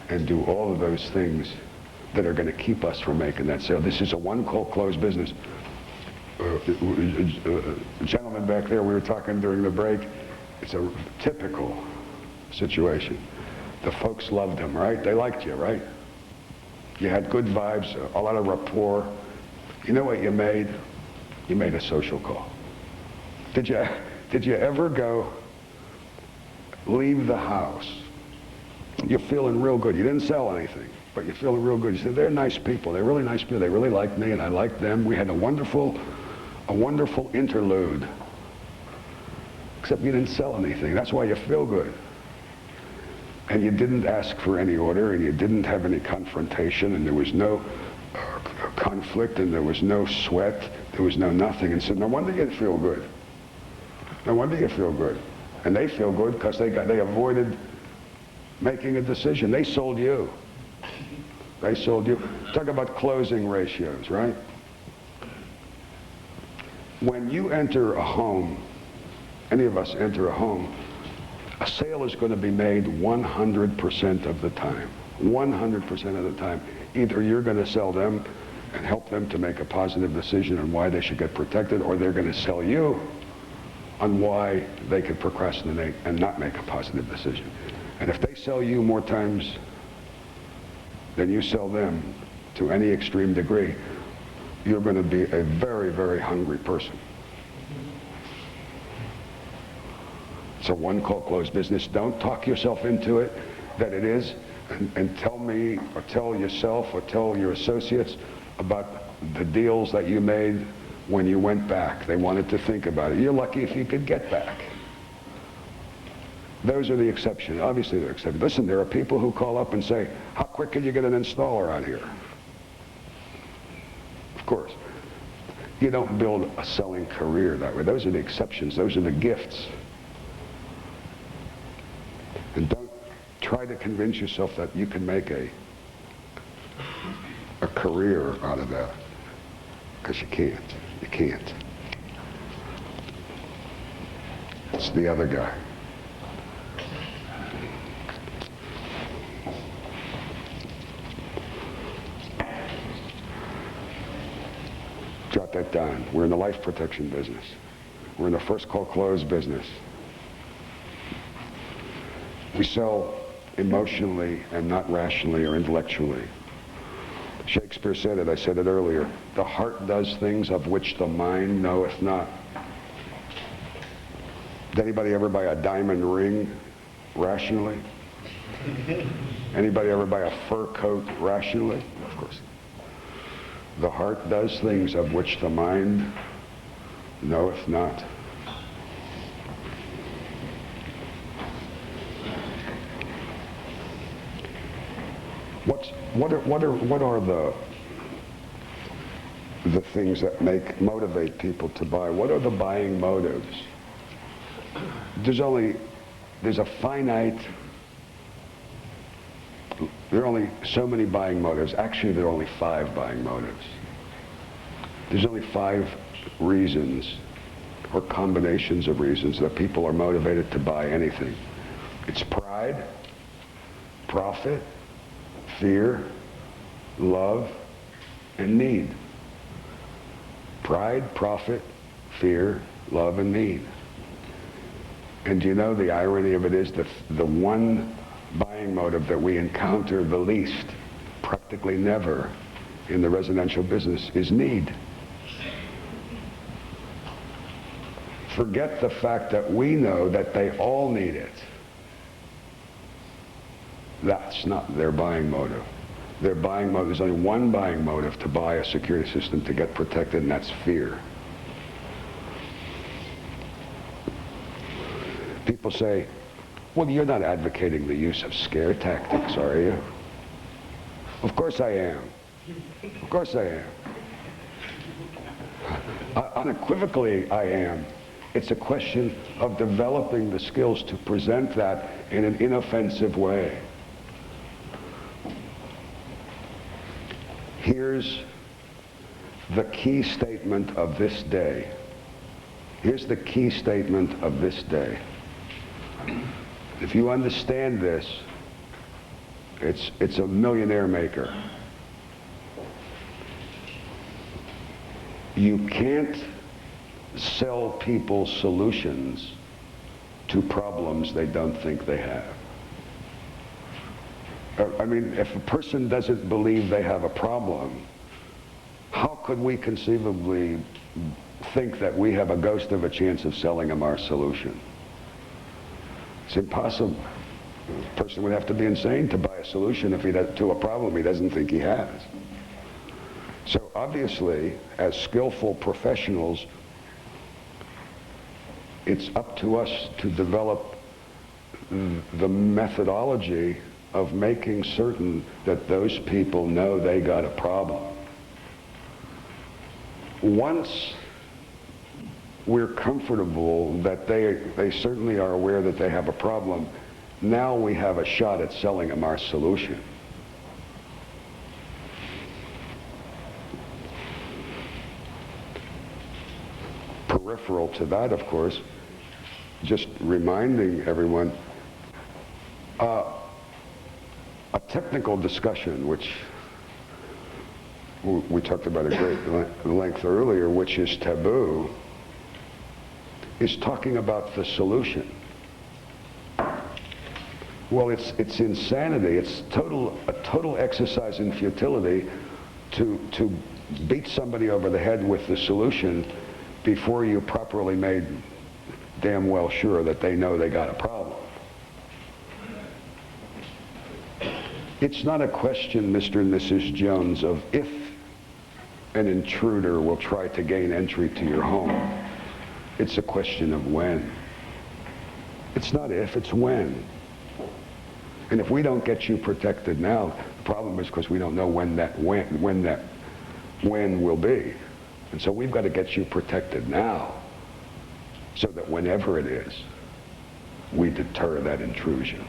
S2: and do all of those things that are going to keep us from making that sale. This is a one-call close business. Gentleman back there, we were talking during the break, it's a typical situation. The folks loved him, right? They liked you, right? You had good vibes, a lot of rapport. You know what you made? You made a social call. Did you ever go leave the house? You're feeling real good. You didn't sell anything, but you're feeling real good. You said, they're nice people. They're really nice people. They really like me, and I like them. We had a wonderful interlude. except you didn't sell anything. That's why you feel good. And you didn't ask for any order, and you didn't have any confrontation, and there was no conflict, and there was no sweat, there was no nothing. And so no wonder you feel good. No wonder you feel good. And they feel good because they avoided making a decision. They sold you. They sold you. Talk about closing ratios, right? When you enter a home, any of us enter a home, a sale is going to be made 100% of the time. 100% of the time. Either you're going to sell them and help them to make a positive decision on why they should get protected, or they're going to sell you on why they could procrastinate and not make a positive decision. And if they sell you more times than you sell them to any extreme degree, you're going to be a very, very hungry person. It's a one-call closed business. Don't talk yourself into it that it is, and tell me or tell yourself or tell your associates about the deals that you made when you went back. They wanted to think about it. You're lucky if you could get back. Those are the exceptions. Obviously they're exceptions. Listen, there are people who call up and say, how quick can you get an installer out here? Of course. You don't build a selling career that way. Those are the exceptions. Those are the gifts. And don't try to convince yourself that you can make a career out of that. Because you can't. You can't. It's the other guy. Jot that down. We're in the life protection business. We're in the first call close business. We sell emotionally and not rationally or intellectually. Shakespeare said it, I said it earlier. The heart does things of which the mind knoweth not. Did anybody ever buy a diamond ring rationally? Anybody ever buy a fur coat rationally? Of course. The heart does things of which the mind knoweth not. What are the things that motivate people to buy? What are the buying motives? There's a finite, there are only so many buying motives. Actually, there are only 5 buying motives. There's only 5 reasons or combinations of reasons that people are motivated to buy anything. It's pride, profit, fear, love, and need. Pride, profit, fear, love, and need. And you know, the irony of it is that the one buying motive that we encounter the least, practically never, in the residential business is need. Forget the fact that we know that they all need it. That's not their buying motive. Their buying motive, there's only one buying motive to buy a security system to get protected, and that's fear. People say, well, you're not advocating the use of scare tactics, are you? Of course I am. Of course I am. Unequivocally I am. It's a question of developing the skills to present that in an inoffensive way. Here's the key statement of this day. Here's the key statement of this day. If you understand this, it's a millionaire maker. You can't sell people solutions to problems they don't think they have. I mean, if a person doesn't believe they have a problem, how could we conceivably think that we have a ghost of a chance of selling them our solution? It's impossible. A person would have to be insane to buy a solution to a problem he doesn't think he has. So obviously, as skillful professionals, it's up to us to develop the methodology of making certain that those people know they got a problem. Once we're comfortable that they certainly are aware that they have a problem, now we have a shot at selling them our solution. Peripheral to that, of course, just reminding everyone, a technical discussion, which we talked about at great length earlier, which is taboo, is talking about the solution. Well, it's insanity. It's a total exercise in futility to beat somebody over the head with the solution before you properly made damn well sure that they know they got a problem. It's not a question, Mr. and Mrs. Jones, of if an intruder will try to gain entry to your home. It's a question of when. It's not if, it's when. And if we don't get you protected now, the problem is because we don't know when that when will be. And so we've got to get you protected now so that whenever it is, we deter that intrusion.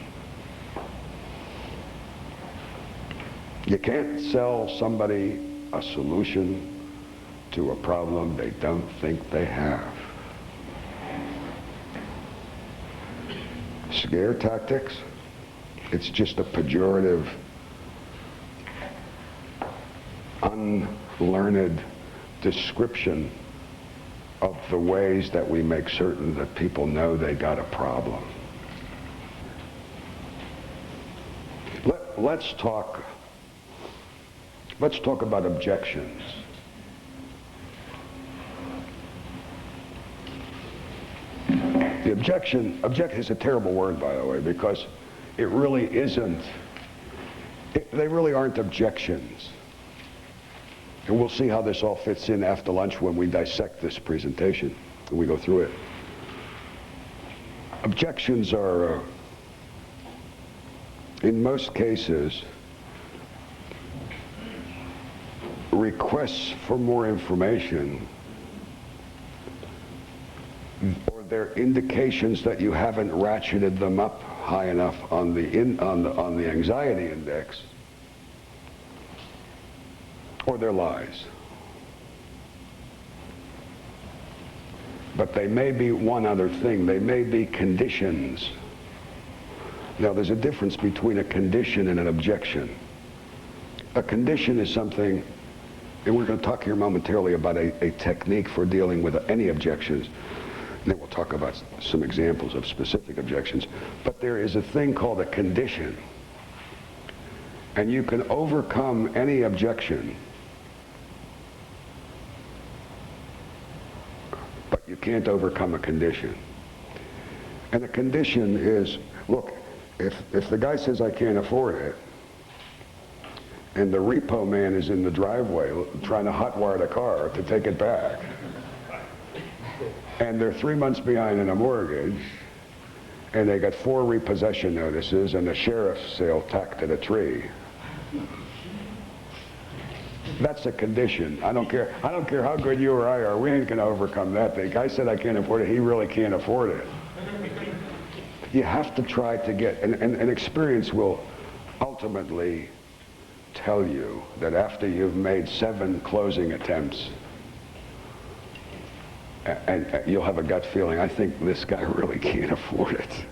S2: You can't sell somebody a solution to a problem they don't think they have. Scare tactics, it's just a pejorative, unlearned description of the ways that we make certain that people know they got a problem. Let's talk about objections. The objection is a terrible word, by the way, because it really isn't, they really aren't objections. And we'll see how this all fits in after lunch when we dissect this presentation and we go through it. Objections are, in most cases, requests for more information, or they're indications that you haven't ratcheted them up high enough on the anxiety index, or they're lies. But they may be one other thing. They may be conditions. Now, there's a difference between a condition and an objection. A condition is something, and we're going to talk here momentarily about a technique for dealing with any objections. And then we'll talk about some examples of specific objections. But there is a thing called a condition. And you can overcome any objection, but you can't overcome a condition. And a condition is, look, if the guy says I can't afford it, and the repo man is in the driveway trying to hotwire the car to take it back, and they're 3 months behind in a mortgage, and they got 4 repossession notices and a sheriff's sale tacked to the tree. That's a condition. I don't care how good you or I are, we ain't gonna overcome that. The guy said I can't afford it, he really can't afford it. You have to try to get, and experience will ultimately tell you that after you've made 7 closing attempts, and you'll have a gut feeling, I think this guy really can't afford it.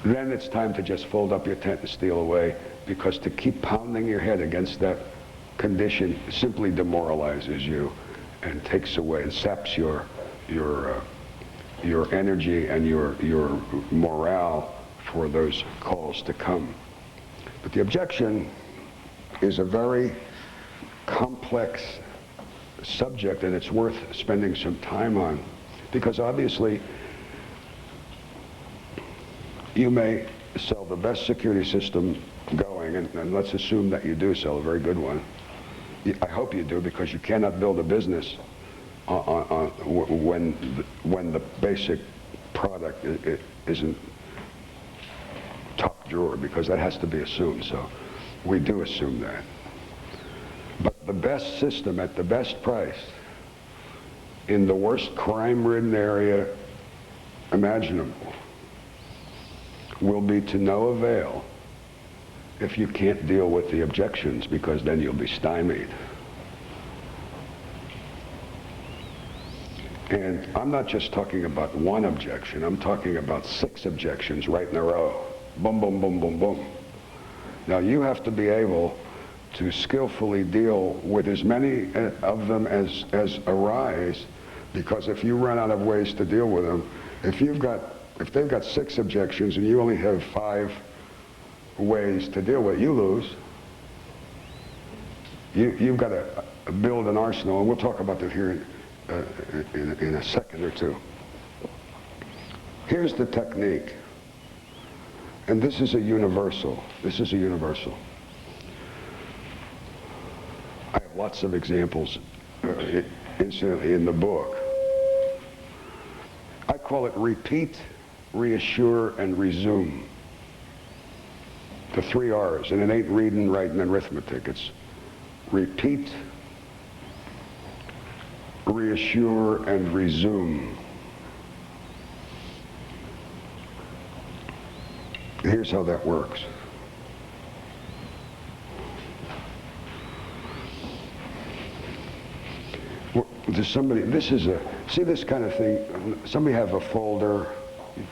S2: Then it's time to just fold up your tent and steal away, because to keep pounding your head against that condition simply demoralizes you and takes away and saps your energy and your morale for those calls to come. But the objection is a very complex subject, and it's worth spending some time on, because obviously you may sell the best security system going, and let's assume that you do sell a very good one. I hope you do, because you cannot build a business when the basic product isn't top drawer, because that has to be assumed. So we do assume that. But the best system at the best price in the worst crime-ridden area imaginable will be to no avail if you can't deal with the objections, because then you'll be stymied. And I'm not just talking about one objection, I'm talking about 6 objections right in a row. Boom, boom, boom, boom, boom. Now you have to be able to skillfully deal with as many of them as arise, because if you run out of ways to deal with them, if they've got 6 objections and you only have 5 ways to deal with it, you lose. You've got to build an arsenal, and we'll talk about that here in a second or two. Here's the technique, and this is a universal. This is a universal. I have lots of examples, incidentally, in the book. I call it repeat, reassure, and resume. The 3 R's, and it ain't reading, writing, and arithmetic. It's repeat, reassure, and resume. Here's how that works. Does somebody, this is a, see this kind of thing, somebody have a folder,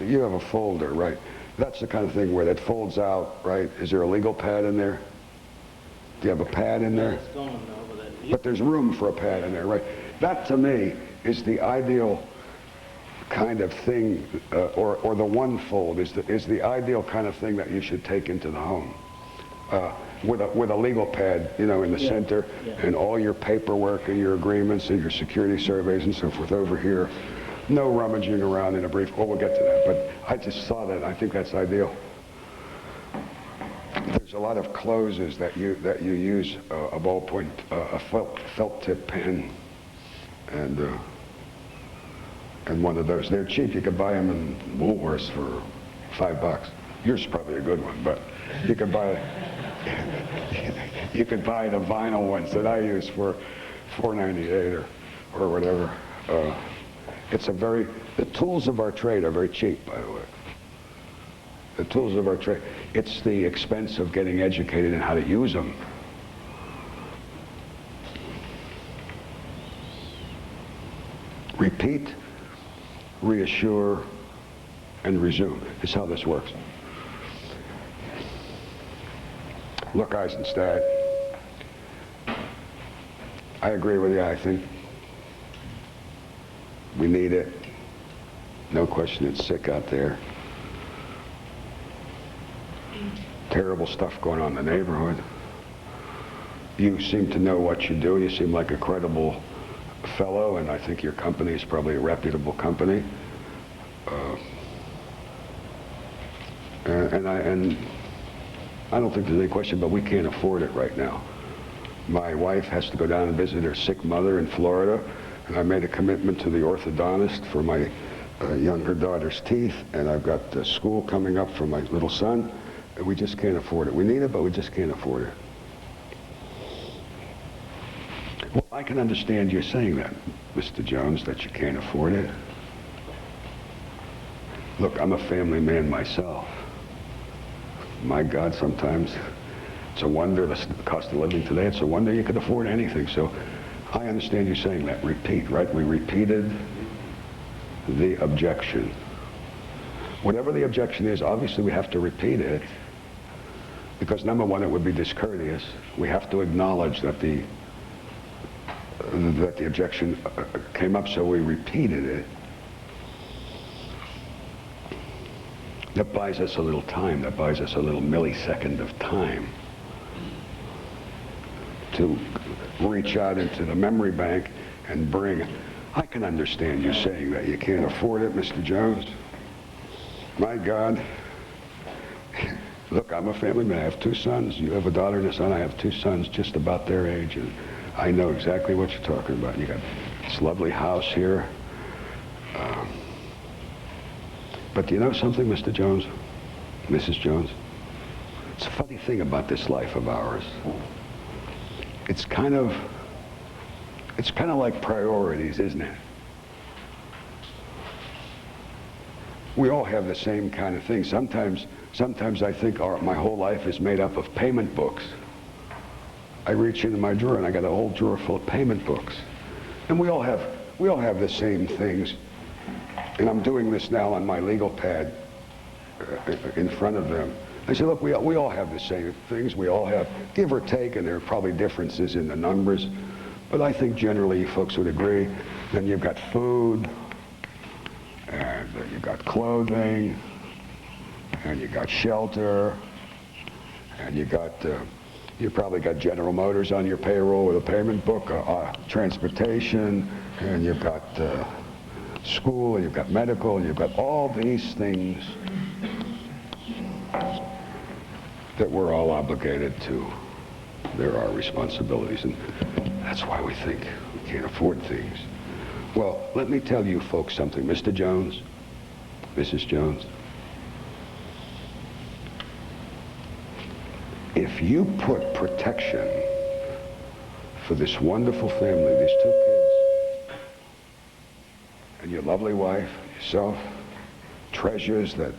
S2: you have a folder, right? That's the kind of thing where that folds out, right? Is there a legal pad in there? Do you have a pad in there?
S4: It's going over there.
S2: But there's room for a pad in there, right? That to me is the ideal kind of thing, or the one fold is the ideal kind of thing that you should take into the home. With a legal pad, you know, in the center, and all your paperwork and your agreements and your security surveys and so forth over here. No rummaging around in a brief. Well, we'll get to that, but I just saw that. I think that's ideal. There's a lot of closes that you use a ballpoint, a felt tip pen, and one of those. They're cheap. You could buy them in Woolworths for $5. Yours is probably a good one, but you could buy the vinyl ones that I use for $4.98 or whatever. The tools of our trade are very cheap, by the way. The tools of our trade. It's the expense of getting educated in how to use them. Repeat, reassure, and resume is how this works. Look, Eisenstat, I agree with you. I think we need it. No question, it's sick out there. Terrible stuff going on in the neighborhood. You seem to know what you do. You seem like a credible fellow, and I think your company is probably a reputable company. And I don't think there's any question, but we can't afford it right now. My wife has to go down and visit her sick mother in Florida, and I made a commitment to the orthodontist for my younger daughter's teeth, and I've got school coming up for my little son, and we just can't afford it. We need it, but we just can't afford it. Well, I can understand you saying that, Mr. Jones, that you can't afford it. Look, I'm a family man myself. My God, sometimes it's a wonder, the cost of living today, it's a wonder you could afford anything. So I understand you saying that. Repeat, right? We repeated the objection. Whatever the objection is, obviously we have to repeat it, because number one, it would be discourteous. We have to acknowledge that the objection came up, so we repeated it. That buys us a little time. That buys us a little millisecond of time to reach out into the memory bank and bring. I can understand you saying that you can't afford it, Mr. Jones. My God. Look, I'm a family man. I have 2 sons. You have a daughter and a son. I have 2 sons just about their age, and I know exactly what you're talking about. You got this lovely house here. But do you know something, Mr. Jones? Mrs. Jones? It's a funny thing about this life of ours. It's kind of like priorities, isn't it? We all have the same kind of thing. Sometimes I think my whole life is made up of payment books. I reach into my drawer and I got a whole drawer full of payment books. And we all have the same things. And I'm doing this now on my legal pad in front of them. I said, look, we all have the same things. We all have, give or take, and there are probably differences in the numbers. But I think generally you folks would agree. Then you've got food, and you've got clothing, and you got shelter, and you probably got General Motors on your payroll with a payment book, transportation, and you've got school, and you've got medical, and you've got all these things that we're all obligated to. There are responsibilities, and that's why we think we can't afford things. Well, let me tell you folks something. Mr. Jones, Mrs. Jones, if you put protection for this wonderful family, these 2 kids, and your lovely wife, yourself, treasures that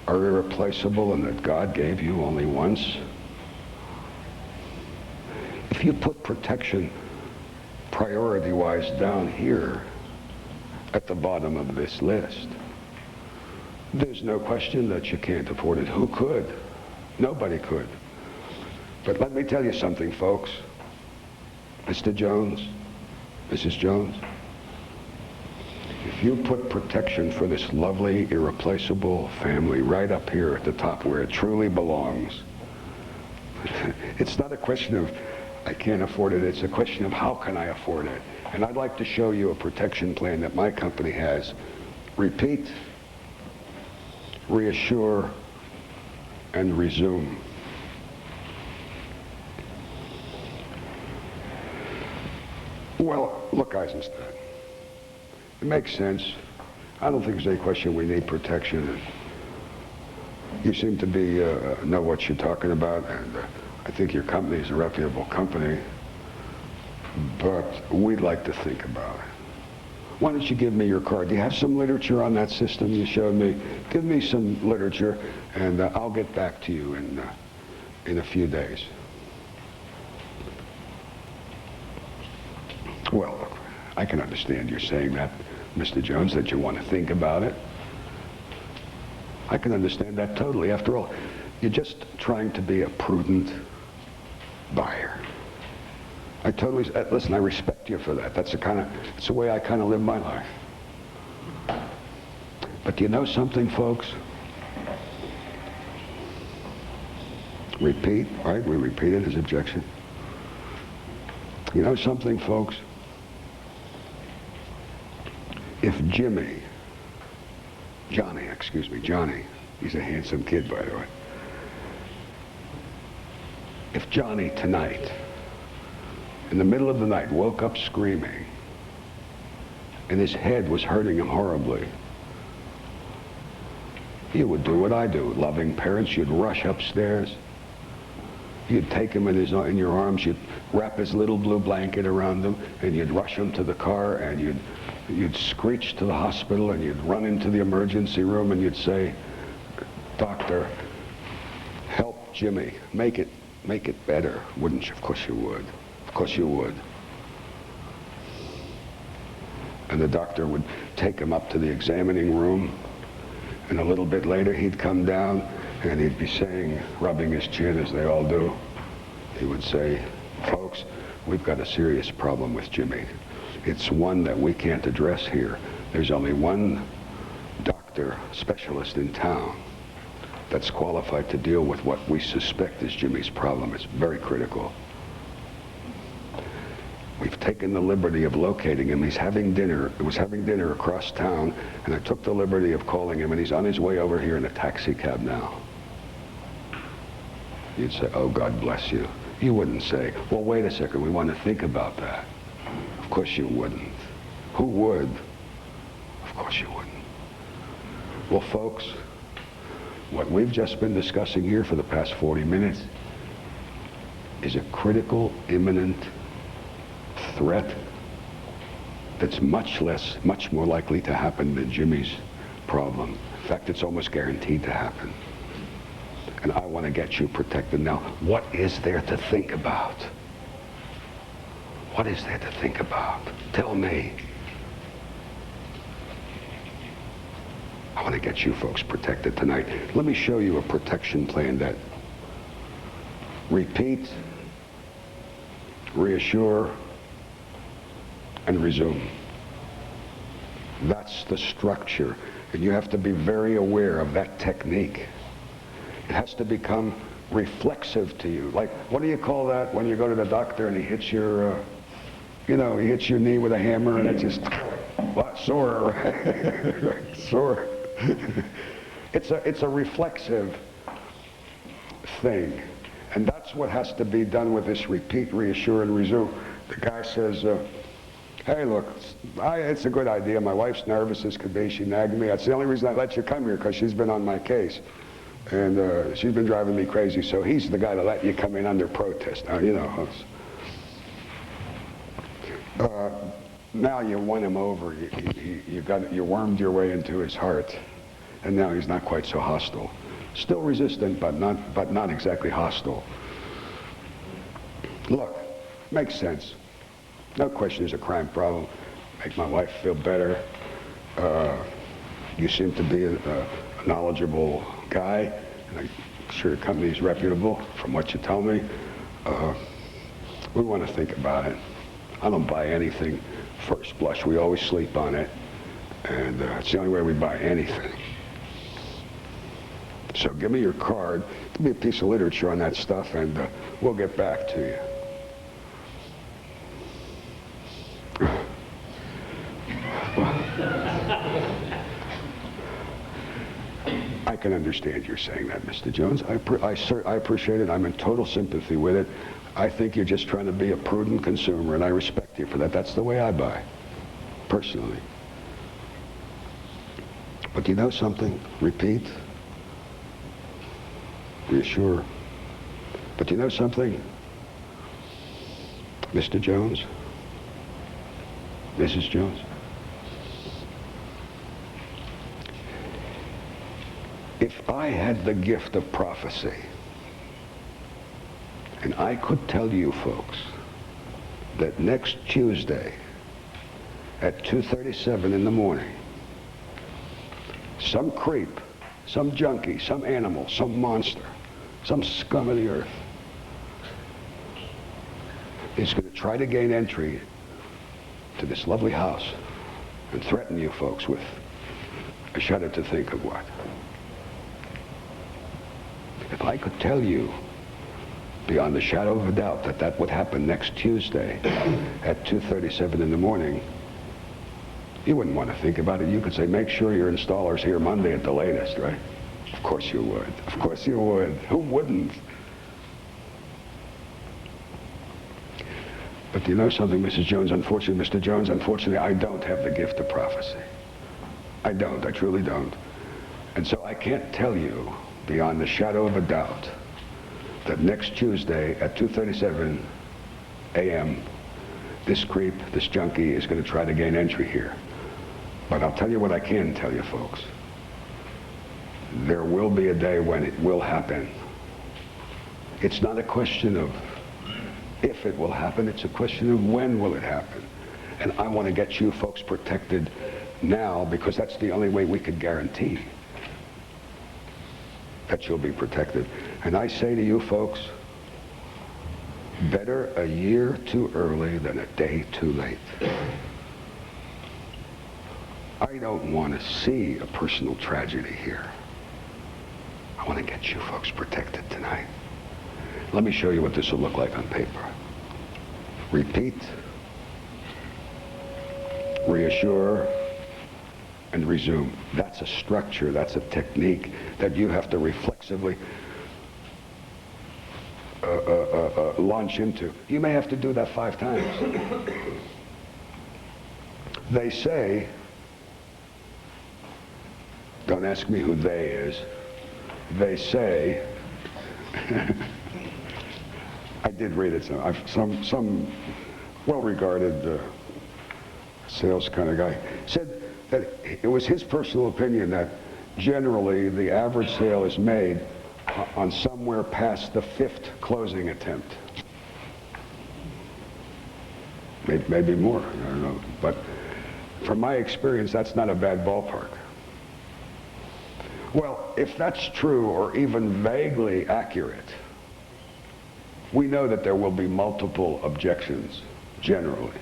S2: are irreplaceable and that God gave you only once, if you put protection priority-wise down here at the bottom of this list, there's no question that you can't afford it. Who could? Nobody could. But let me tell you something, folks. Mr. Jones, Mrs. Jones, if you put protection for this lovely, irreplaceable family right up here at the top where it truly belongs, it's not a question of I can't afford it, it's a question of how can I afford it. And I'd like to show you a protection plan that my company has. Repeat, reassure, and resume. Well, look, Eisenstat, it makes sense. I don't think there's any question we need protection. You seem to be know what you're talking about, and I think your company is a reputable company, but we'd like to think about it. Why don't you give me your card? Do you have some literature on that system you showed me? Give me some literature, and I'll get back to you in a few days. Well, look, I can understand you're saying that, Mr. Jones, that you want to think about it. I can understand that totally. After all, you're just trying to be a prudent buyer. I totally, listen, I respect you for that. That's the way I kind of live my life. But do you know something, folks? Repeat, right? We repeated his objection. You know something, folks? If Johnny, he's a handsome kid, by the way. If Johnny tonight, in the middle of the night, woke up screaming, and his head was hurting him horribly, you would do what I do. Loving parents, you'd rush upstairs. You'd take him in your arms, you'd wrap his little blue blanket around him, and you'd rush him to the car, and you'd screech to the hospital, and you'd run into the emergency room, and you'd say, "Doctor, help Jimmy, make it better." Wouldn't you? Of course you would. Of course you would. And the doctor would take him up to the examining room, and a little bit later he'd come down, and he'd be saying, rubbing his chin as they all do, he would say, "Folks, we've got a serious problem with Jimmy. It's one that we can't address here. There's only one doctor, specialist in town that's qualified to deal with what we suspect is Jimmy's problem. It's very critical. We've taken the liberty of locating him. He's having dinner. He was having dinner across town, and I took the liberty of calling him, and he's on his way over here in a taxi cab now." You'd say, "Oh, God bless you. You wouldn't say, well, wait a second, we want to think about that. Of course you wouldn't. Who would? Of course you wouldn't. Well, folks, what we've just been discussing here for the past 40 minutes is a critical, imminent threat that's much more likely to happen than Jimmy's problem. In fact, it's almost guaranteed to happen. And I want to get you protected. Now, what is there to think about? What is there to think about? Tell me. I want to get you folks protected tonight. Let me show you a protection plan that repeat, reassure, and resume. That's the structure. And you have to be very aware of that technique. It has to become reflexive to you. Like, what do you call that when you go to the doctor and he hits your, he hits your knee with a hammer and it just, what, sore, right? Sore. It's a reflexive thing. And that's what has to be done with this repeat, reassure, and resume. The guy says, hey, look, it's a good idea. My wife's nervous as could be. She nagged me. That's the only reason I let you come here, because she's been on my case. And she's been driving me crazy. So he's the guy to let you come in under protest. Now, now you won him over. You wormed your way into his heart. And now he's not quite so hostile. Still resistant, but not exactly hostile. Look, makes sense. No question there's a crime problem. Make my wife feel better. You seem to be a knowledgeable guy, and I'm sure your company's reputable from what you tell me. We want to think about it. I don't buy anything first blush. We always sleep on it, and it's the only way we buy anything. So give me your card, give me a piece of literature on that stuff, and we'll get back to you. I can understand you're saying that, Mr. Jones. I appreciate it. I'm in total sympathy with it. I think you're just trying to be a prudent consumer, and I respect you for that. That's the way I buy, personally. But you know something? Repeat. Reassure. But you know something? Mr. Jones? Mrs. Jones? If I had the gift of prophecy, and I could tell you folks that next Tuesday at 2:37 in the morning, some creep, some junkie, some animal, some monster, some scum of the earth is going to try to gain entry to this lovely house and threaten you folks with, I shudder to think of what. If I could tell you beyond a shadow of a doubt that that would happen next Tuesday at 2:37 in the morning, you wouldn't want to think about it. You could say, make sure your installer's here Monday at the latest, right? Of course you would. Of course you would. Who wouldn't? But do you know something, Mrs. Jones? Unfortunately, Mr. Jones, unfortunately, I don't have the gift of prophecy. I don't. I truly don't. And so I can't tell you beyond the shadow of a doubt that next Tuesday at 2:37 a.m., this creep, this junkie is going to try to gain entry here. But I'll tell you what I can tell you, folks. There will be a day when it will happen. It's not a question of if it will happen, it's a question of when will it happen. And I want to get you folks protected now, because that's the only way we could guarantee that you'll be protected. And I say to you folks, better a year too early than a day too late. I don't want to see a personal tragedy here. I want to get you folks protected tonight. Let me show you what this will look like on paper. Repeat, reassure, and resume. That's a structure, that's a technique that you have to reflexively launch into. You may have to do that 5 times. They say, don't ask me who they is, they say, I did read it, some well-regarded sales kind of guy said that it was his personal opinion that generally the average sale is made on somewhere past the 5th closing attempt. Maybe more, I don't know. But from my experience, that's not a bad ballpark. Well, if that's true or even vaguely accurate, we know that there will be multiple objections, generally.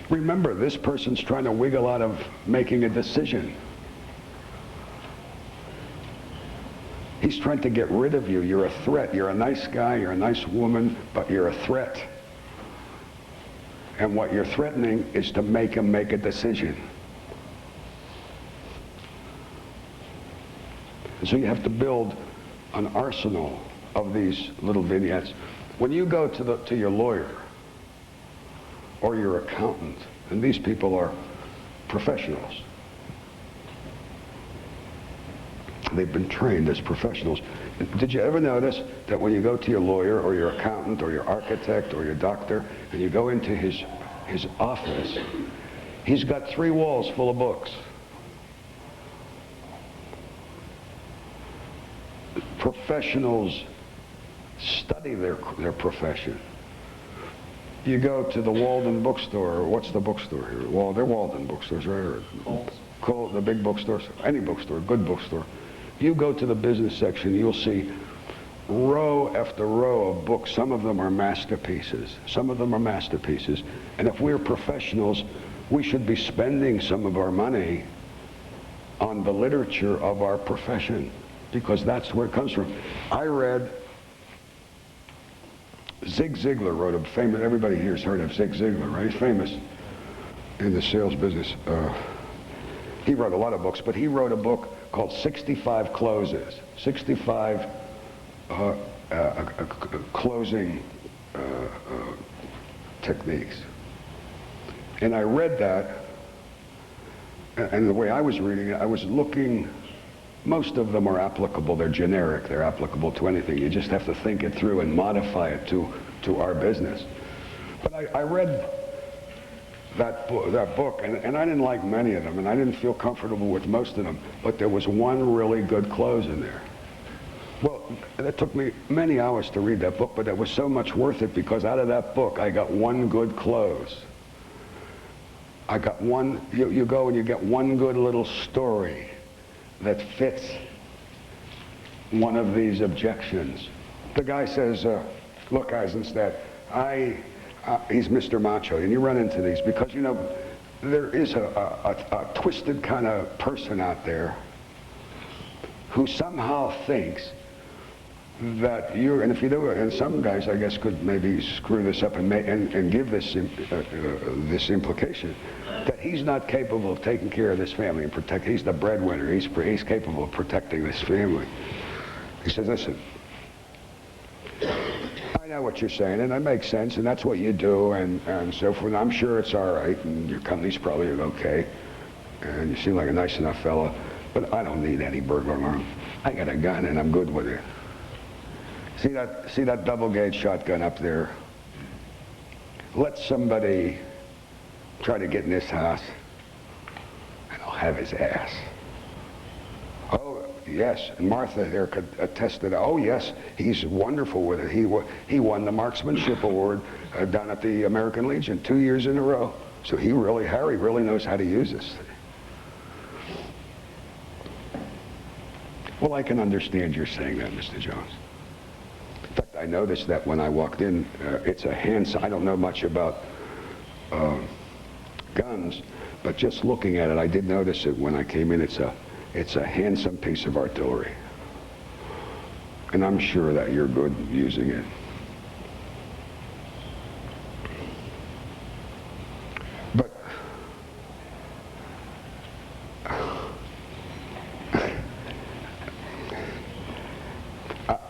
S2: Remember, this person's trying to wiggle out of making a decision. He's trying to get rid of you. You're a threat. You're a nice guy, you're a nice woman, but you're a threat. And what you're threatening is to make him make a decision. So you have to build an arsenal of these little vignettes. When you go to your lawyer or your accountant, and these people are professionals, they've been trained as professionals. Did you ever notice that when you go to your lawyer or your accountant or your architect or your doctor and you go into his office, he's got 3 walls full of books. Professionals study their profession. You go to the Walden bookstore, or what's the bookstore here? Well, they're Walden bookstores, right? Or the big bookstores, any bookstore, good bookstore. You go to the business section, you'll see row after row of books. Some of them are masterpieces. Some of them are masterpieces. And if we're professionals, we should be spending some of our money on the literature of our profession, because that's where it comes from. I read, Zig Ziglar wrote a famous, everybody here's heard of Zig Ziglar, right? He's famous in the sales business. He wrote a lot of books, but he wrote a book called 65 Closes, 65 closing techniques. And I read that, and the way I was reading it, I was looking, most of them are applicable, they're generic, they're applicable to anything. You just have to think it through and modify it to our business. But I read that book, and I didn't like many of them, and I didn't feel comfortable with most of them, but there was one really good close in there. Well, it took me many hours to read that book, but it was so much worth it, because out of that book I got one good close. I got one, you go and you get one good little story that fits one of these objections. The guy says, look, Eisenstat, he's Mr. Macho, and you run into these because, you know, there is a twisted kind of person out there who somehow thinks that you're, and if you do it, and some guys, I guess, could maybe screw this up and give this this implication that he's not capable of taking care of this family and protect. He's the breadwinner. He's capable of protecting this family. He says, listen, I know what you're saying, and that makes sense, and that's what you do, and so forth. I'm sure it's all right, and your company's probably okay, and you seem like a nice enough fella, but I don't need any burglar alarm. I got a gun, and I'm good with it. See that double-gauge shotgun up there? Let somebody try to get in this house, and I'll have his ass. Oh, yes, and Martha here could attest to that. Oh, yes, he's wonderful with it. He won the Marksmanship Award down at the American Legion 2 years in a row. So Harry really knows how to use this thing. Well, I can understand you're saying that, Mr. Jones. In fact, I noticed that when I walked in, it's a I don't know much about guns, but just looking at it, I did notice it when I came in. It's a handsome piece of artillery, and I'm sure that you're good using it. But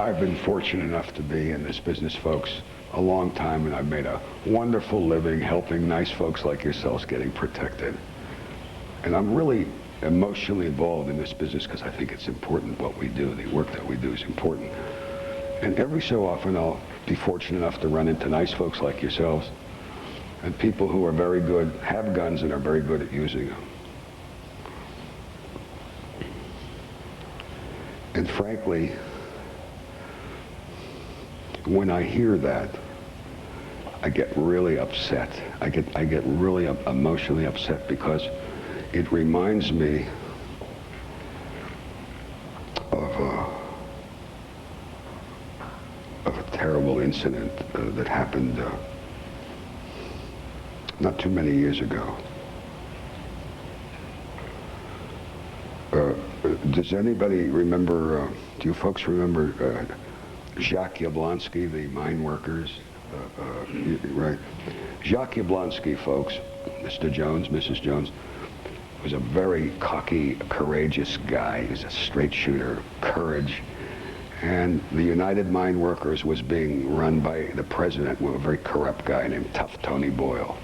S2: I've been fortunate enough to be in this business, folks, a long time, and I've made a wonderful living helping nice folks like yourselves getting protected. And I'm really emotionally involved in this business because I think it's important what we do. The work that we do is important. And every so often I'll be fortunate enough to run into nice folks like yourselves and people who are very good, have guns and are very good at using them. And frankly, when I hear that, I get really upset. I get really emotionally upset because it reminds me of a terrible incident that happened not too many years ago. Does anybody remember, do you folks remember Jacques Yablonsky, the mine workers? Right. Jacques Yablonsky, folks, Mr. Jones, Mrs. Jones, was a very cocky, courageous guy. He was a straight shooter, courage. And the United Mine Workers was being run by the president, a very corrupt guy named Tough Tony Boyle.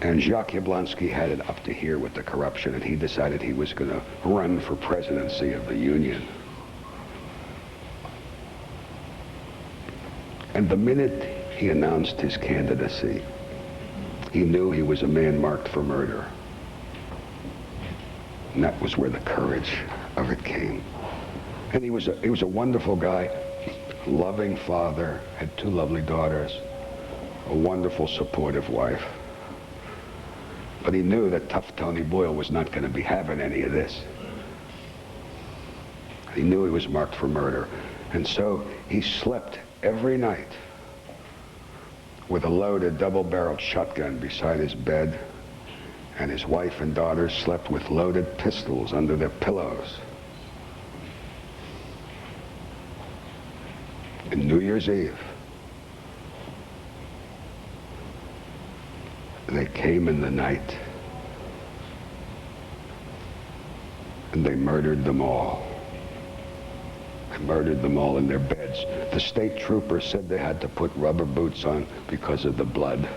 S2: And Jacques Yablonsky had it up to here with the corruption, and he decided he was going to run for presidency of the Union. And the minute he announced his candidacy, he knew he was a man marked for murder. And that was where the courage of it came. And he was a wonderful guy, loving father, had 2 lovely daughters, a wonderful, supportive wife. But he knew that Tough Tony Boyle was not going to be having any of this. He knew he was marked for murder. And so he slept every night with a loaded double-barreled shotgun beside his bed, and his wife and daughters slept with loaded pistols under their pillows. And New Year's Eve, they came in the night and they murdered them all. They murdered them all in their beds. The state troopers said they had to put rubber boots on because of the blood.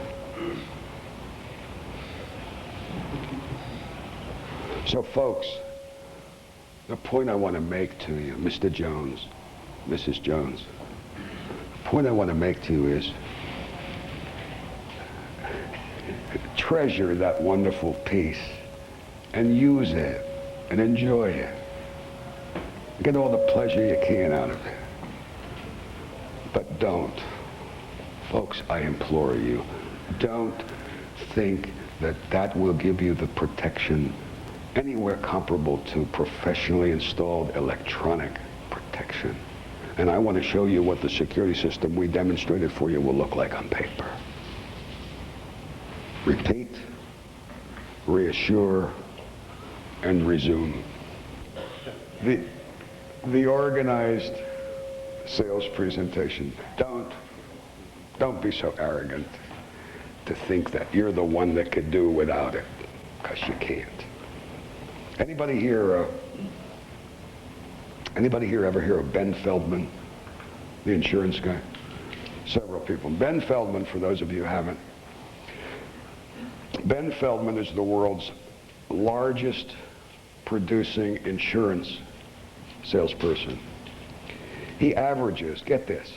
S2: So folks, the point I want to make to you, Mr. Jones, Mrs. Jones, the point I want to make to you is treasure that wonderful peace and use it and enjoy it. Get all the pleasure you can out of it. But don't, folks, I implore you, don't think that that will give you the protection anywhere comparable to professionally installed electronic protection. And I want to show you what the security system we demonstrated for you will look like on paper. Repeat, reassure, and resume. The organized sales presentation. Don't be so arrogant to think that you're the one that could do without it, because you can't. Anybody here ever hear of Ben Feldman, the insurance guy? Several people. Ben Feldman, for those of you who haven't, Ben Feldman is the world's largest producing insurance salesperson. He averages, get this,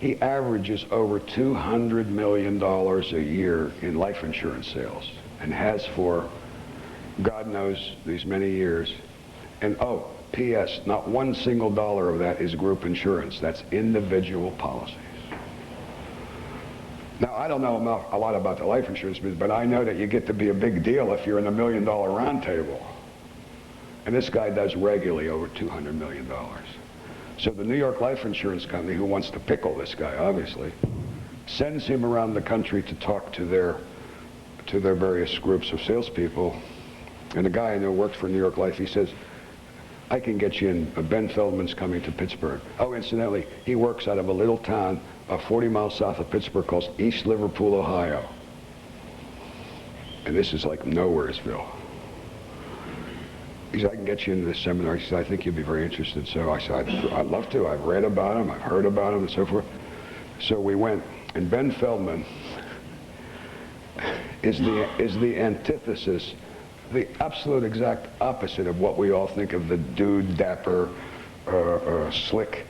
S2: he averages over $200 million a year in life insurance sales, and has for God knows these many years. And oh, P.S., not one single dollar of that is group insurance. That's individual policies. Now, I don't know a lot about the life insurance business, but I know that you get to be a big deal if you're in a $1 million round table. And this guy does regularly over $200 million. So the New York Life Insurance Company, who wants to pickle this guy, obviously, sends him around the country to talk to their various groups of salespeople. And the guy I know works for New York Life. He says, I can get you in. Ben Feldman's coming to Pittsburgh. Oh, incidentally, he works out of a little town 40 miles south of Pittsburgh called East Liverpool, Ohio. And this is like Nowheresville. He said, I can get you into this seminar. He said, I think you'd be very interested. So I said, I'd love to. I've read about him. I've heard about him and so forth. So we went. And Ben Feldman is the antithesis, the absolute exact opposite of what we all think of the dude, dapper, slick,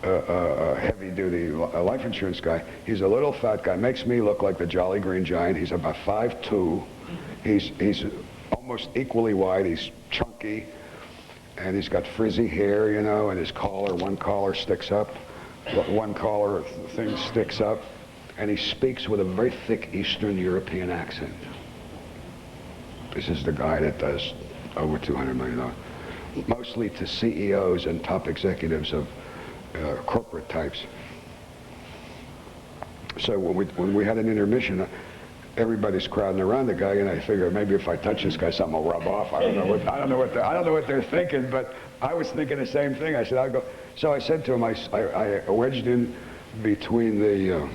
S2: heavy-duty life insurance guy. He's a little fat guy. Makes me look like the Jolly Green Giant. He's about 5'2". He's almost equally wide. He's chunky, and he's got frizzy hair, you know, and his collar, one collar sticks up, one collar thing sticks up, and he speaks with a very thick Eastern European accent. This is the guy that does over $200 million, mostly to CEOs and top executives of corporate types. So when we had an intermission, everybody's crowding around the guy, and I figure maybe if I touch this guy, something will rub off. I don't know what they're thinking, but I was thinking the same thing. I said, I'll go. So I said to him, I wedged in between the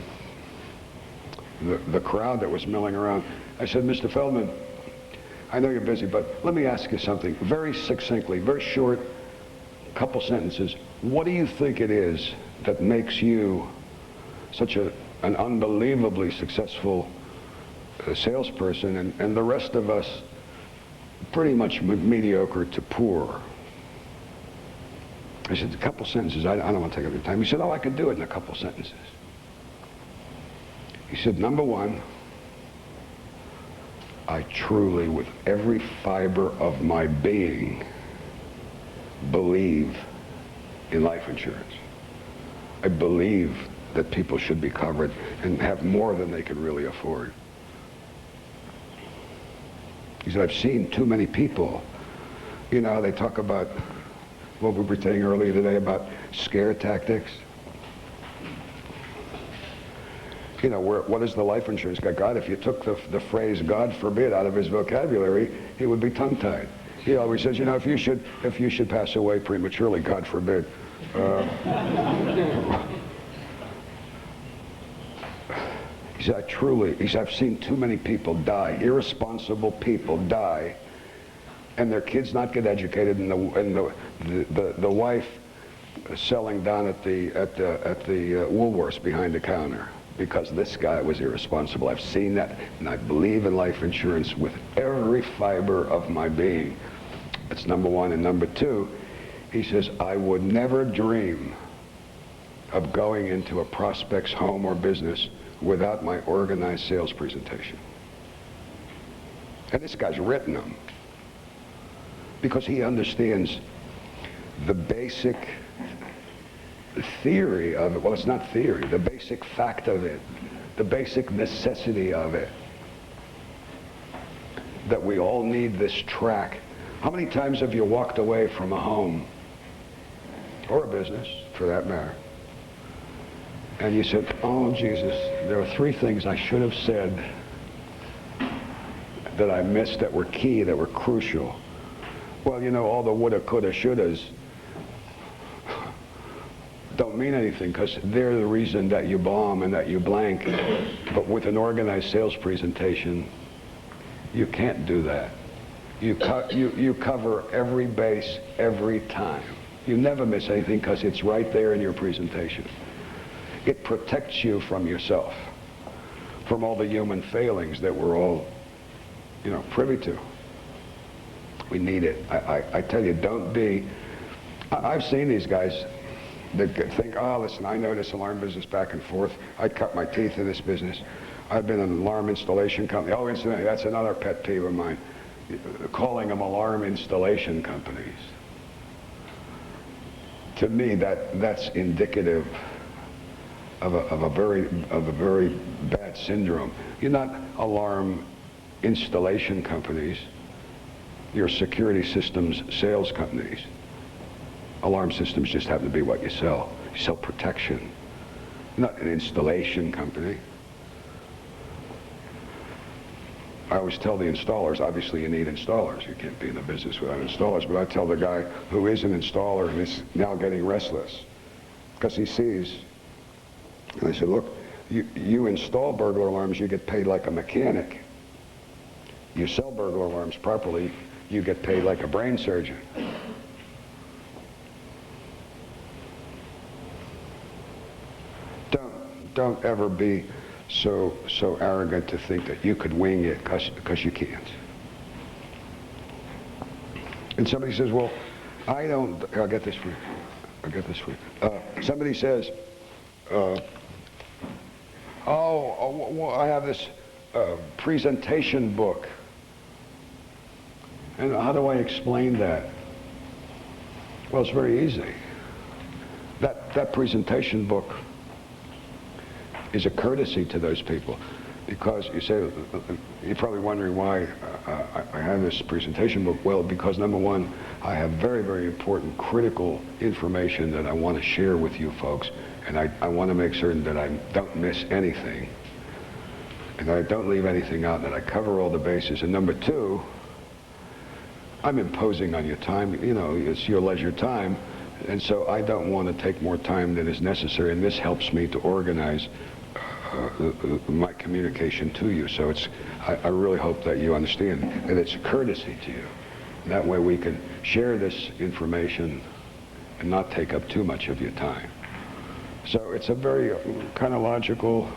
S2: crowd that was milling around. I said, Mr. Feldman, I know you're busy, but let me ask you something very succinctly, very short, couple sentences. What do you think it is that makes you such an unbelievably successful salesperson, and the rest of us pretty much mediocre to poor? I said, a couple sentences. I don't want to take up your time. He said, oh, I could do it in a couple sentences. He said, number one, I truly, with every fiber of my being, believe in life insurance. I believe that people should be covered and have more than they can really afford. He said, I've seen too many people. You know, they talk about what we were saying earlier today about scare tactics. You know, what is the life insurance guy? God, if you took the phrase "God forbid" out of his vocabulary, he would be tongue-tied. He always says, you know, if you should pass away prematurely, God forbid. He said, I've seen too many people die, irresponsible people die, and their kids not get educated, and the wife selling down at the Woolworths behind the counter because this guy was irresponsible. I've seen that, and I believe in life insurance with every fiber of my being. That's number one. And number two, he says, I would never dream of going into a prospect's home or business without my organized sales presentation. And this guy's written them because he understands the basic theory of it. Well, it's not theory, the basic fact of it, the basic necessity of it, that we all need this track. How many times have you walked away from a home, or a business, for that matter, and you said, oh, Jesus, there are 3 things I should have said that I missed that were key, that were crucial. Well, you know, all the woulda, coulda, shouldas don't mean anything because they're the reason that you bomb and that you blank. But with an organized sales presentation, you can't do that. You cover every base every time. You never miss anything because it's right there in your presentation. It protects you from yourself, from all the human failings that we're all, you know, privy to. We need it. I tell you, don't be. I've seen these guys that think, oh, listen, I know this alarm business back and forth. I cut my teeth in this business. I've been an alarm installation company. Oh, incidentally, that's another pet peeve of mine, calling them alarm installation companies. To me, that's indicative of a very bad syndrome. You're not alarm installation companies. You're security systems sales companies. Alarm systems just happen to be what you sell. You sell protection, not an installation company. I always tell the installers, obviously you need installers. You can't be in the business without installers. But I tell the guy who is an installer and is now getting restless because he sees, and I said, look, you install burglar alarms, you get paid like a mechanic. You sell burglar alarms properly, you get paid like a brain surgeon. Don't ever be so arrogant to think that you could wing it, because you can't. And somebody says, well, I'll get this for you. Somebody says, well, I have this presentation book. And how do I explain that? Well, it's very easy. That presentation book is a courtesy to those people, because you say, you're probably wondering why I have this presentation book. Well, because number one, I have very, very important critical information that I want to share with you folks, and I want to make certain that I don't miss anything, and that I don't leave anything out, and that I cover all the bases. And number two, I'm imposing on your time. You know, it's your leisure time, and so I don't want to take more time than is necessary, and this helps me to organize my communication to you. So I really hope that you understand that it's a courtesy to you. That way we can share this information and not take up too much of your time. So it's a very kind of logical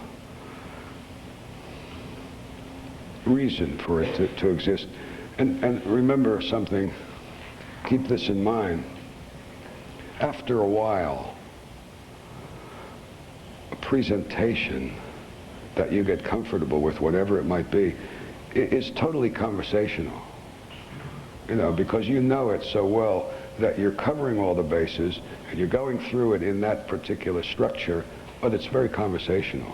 S2: reason for it to exist. And remember something, keep this in mind. After a while, a presentation that you get comfortable with, whatever it might be, is totally conversational. You know, because you know it so well that you're covering all the bases and you're going through it in that particular structure, but it's very conversational.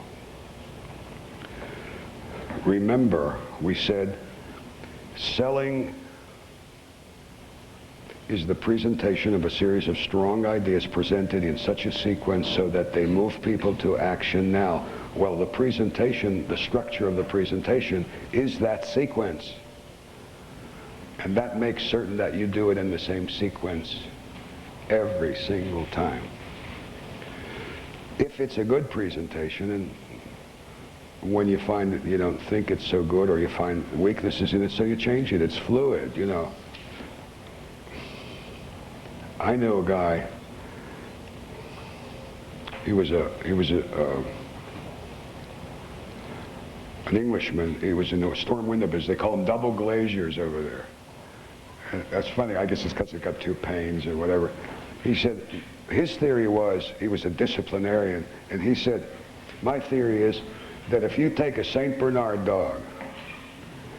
S2: Remember, we said selling is the presentation of a series of strong ideas presented in such a sequence so that they move people to action now. Well, the presentation, the structure of the presentation is that sequence. And that makes certain that you do it in the same sequence every single time. If it's a good presentation, and when you find that you don't think it's so good, or you find weaknesses in it, so you change it. It's fluid, you know. I knew a guy, he was an Englishman. He was in the storm window business. They call them double glaziers over there. And that's funny, I guess it's because they got two panes or whatever. He said, his theory was, he was a disciplinarian, and he said, my theory is that if you take a St. Bernard dog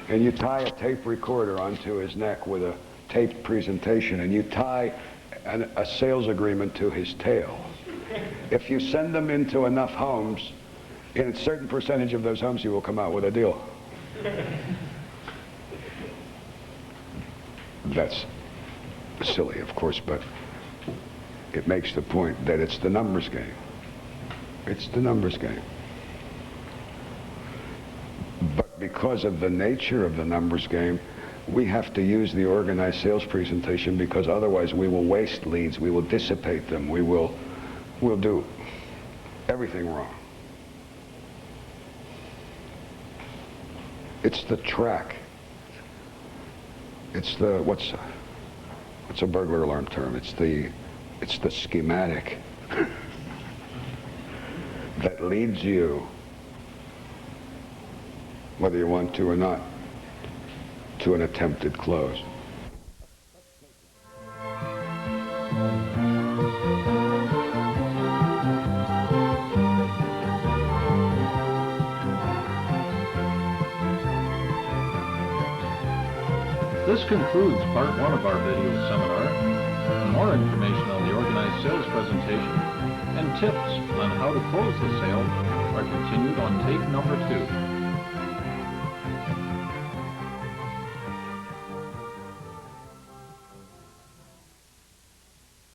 S2: and you tie a tape recorder onto his neck with a taped presentation, and you tie a sales agreement to his tail, if you send them into enough homes, in a certain percentage of those homes you will come out with a deal. That's silly, of course, but it makes the point that it's the numbers game. It's the numbers game. But because of the nature of the numbers game, we have to use the organized sales presentation, because otherwise we will waste leads, we will dissipate them, we'll do everything wrong. It's the track. It's the, what's a burglar alarm term? It's the schematic that leads you, whether you want to or not, to an attempted close.
S1: This concludes part one of our video seminar. More information on the organized sales presentation and tips on how to close the sale are continued on tape number 2.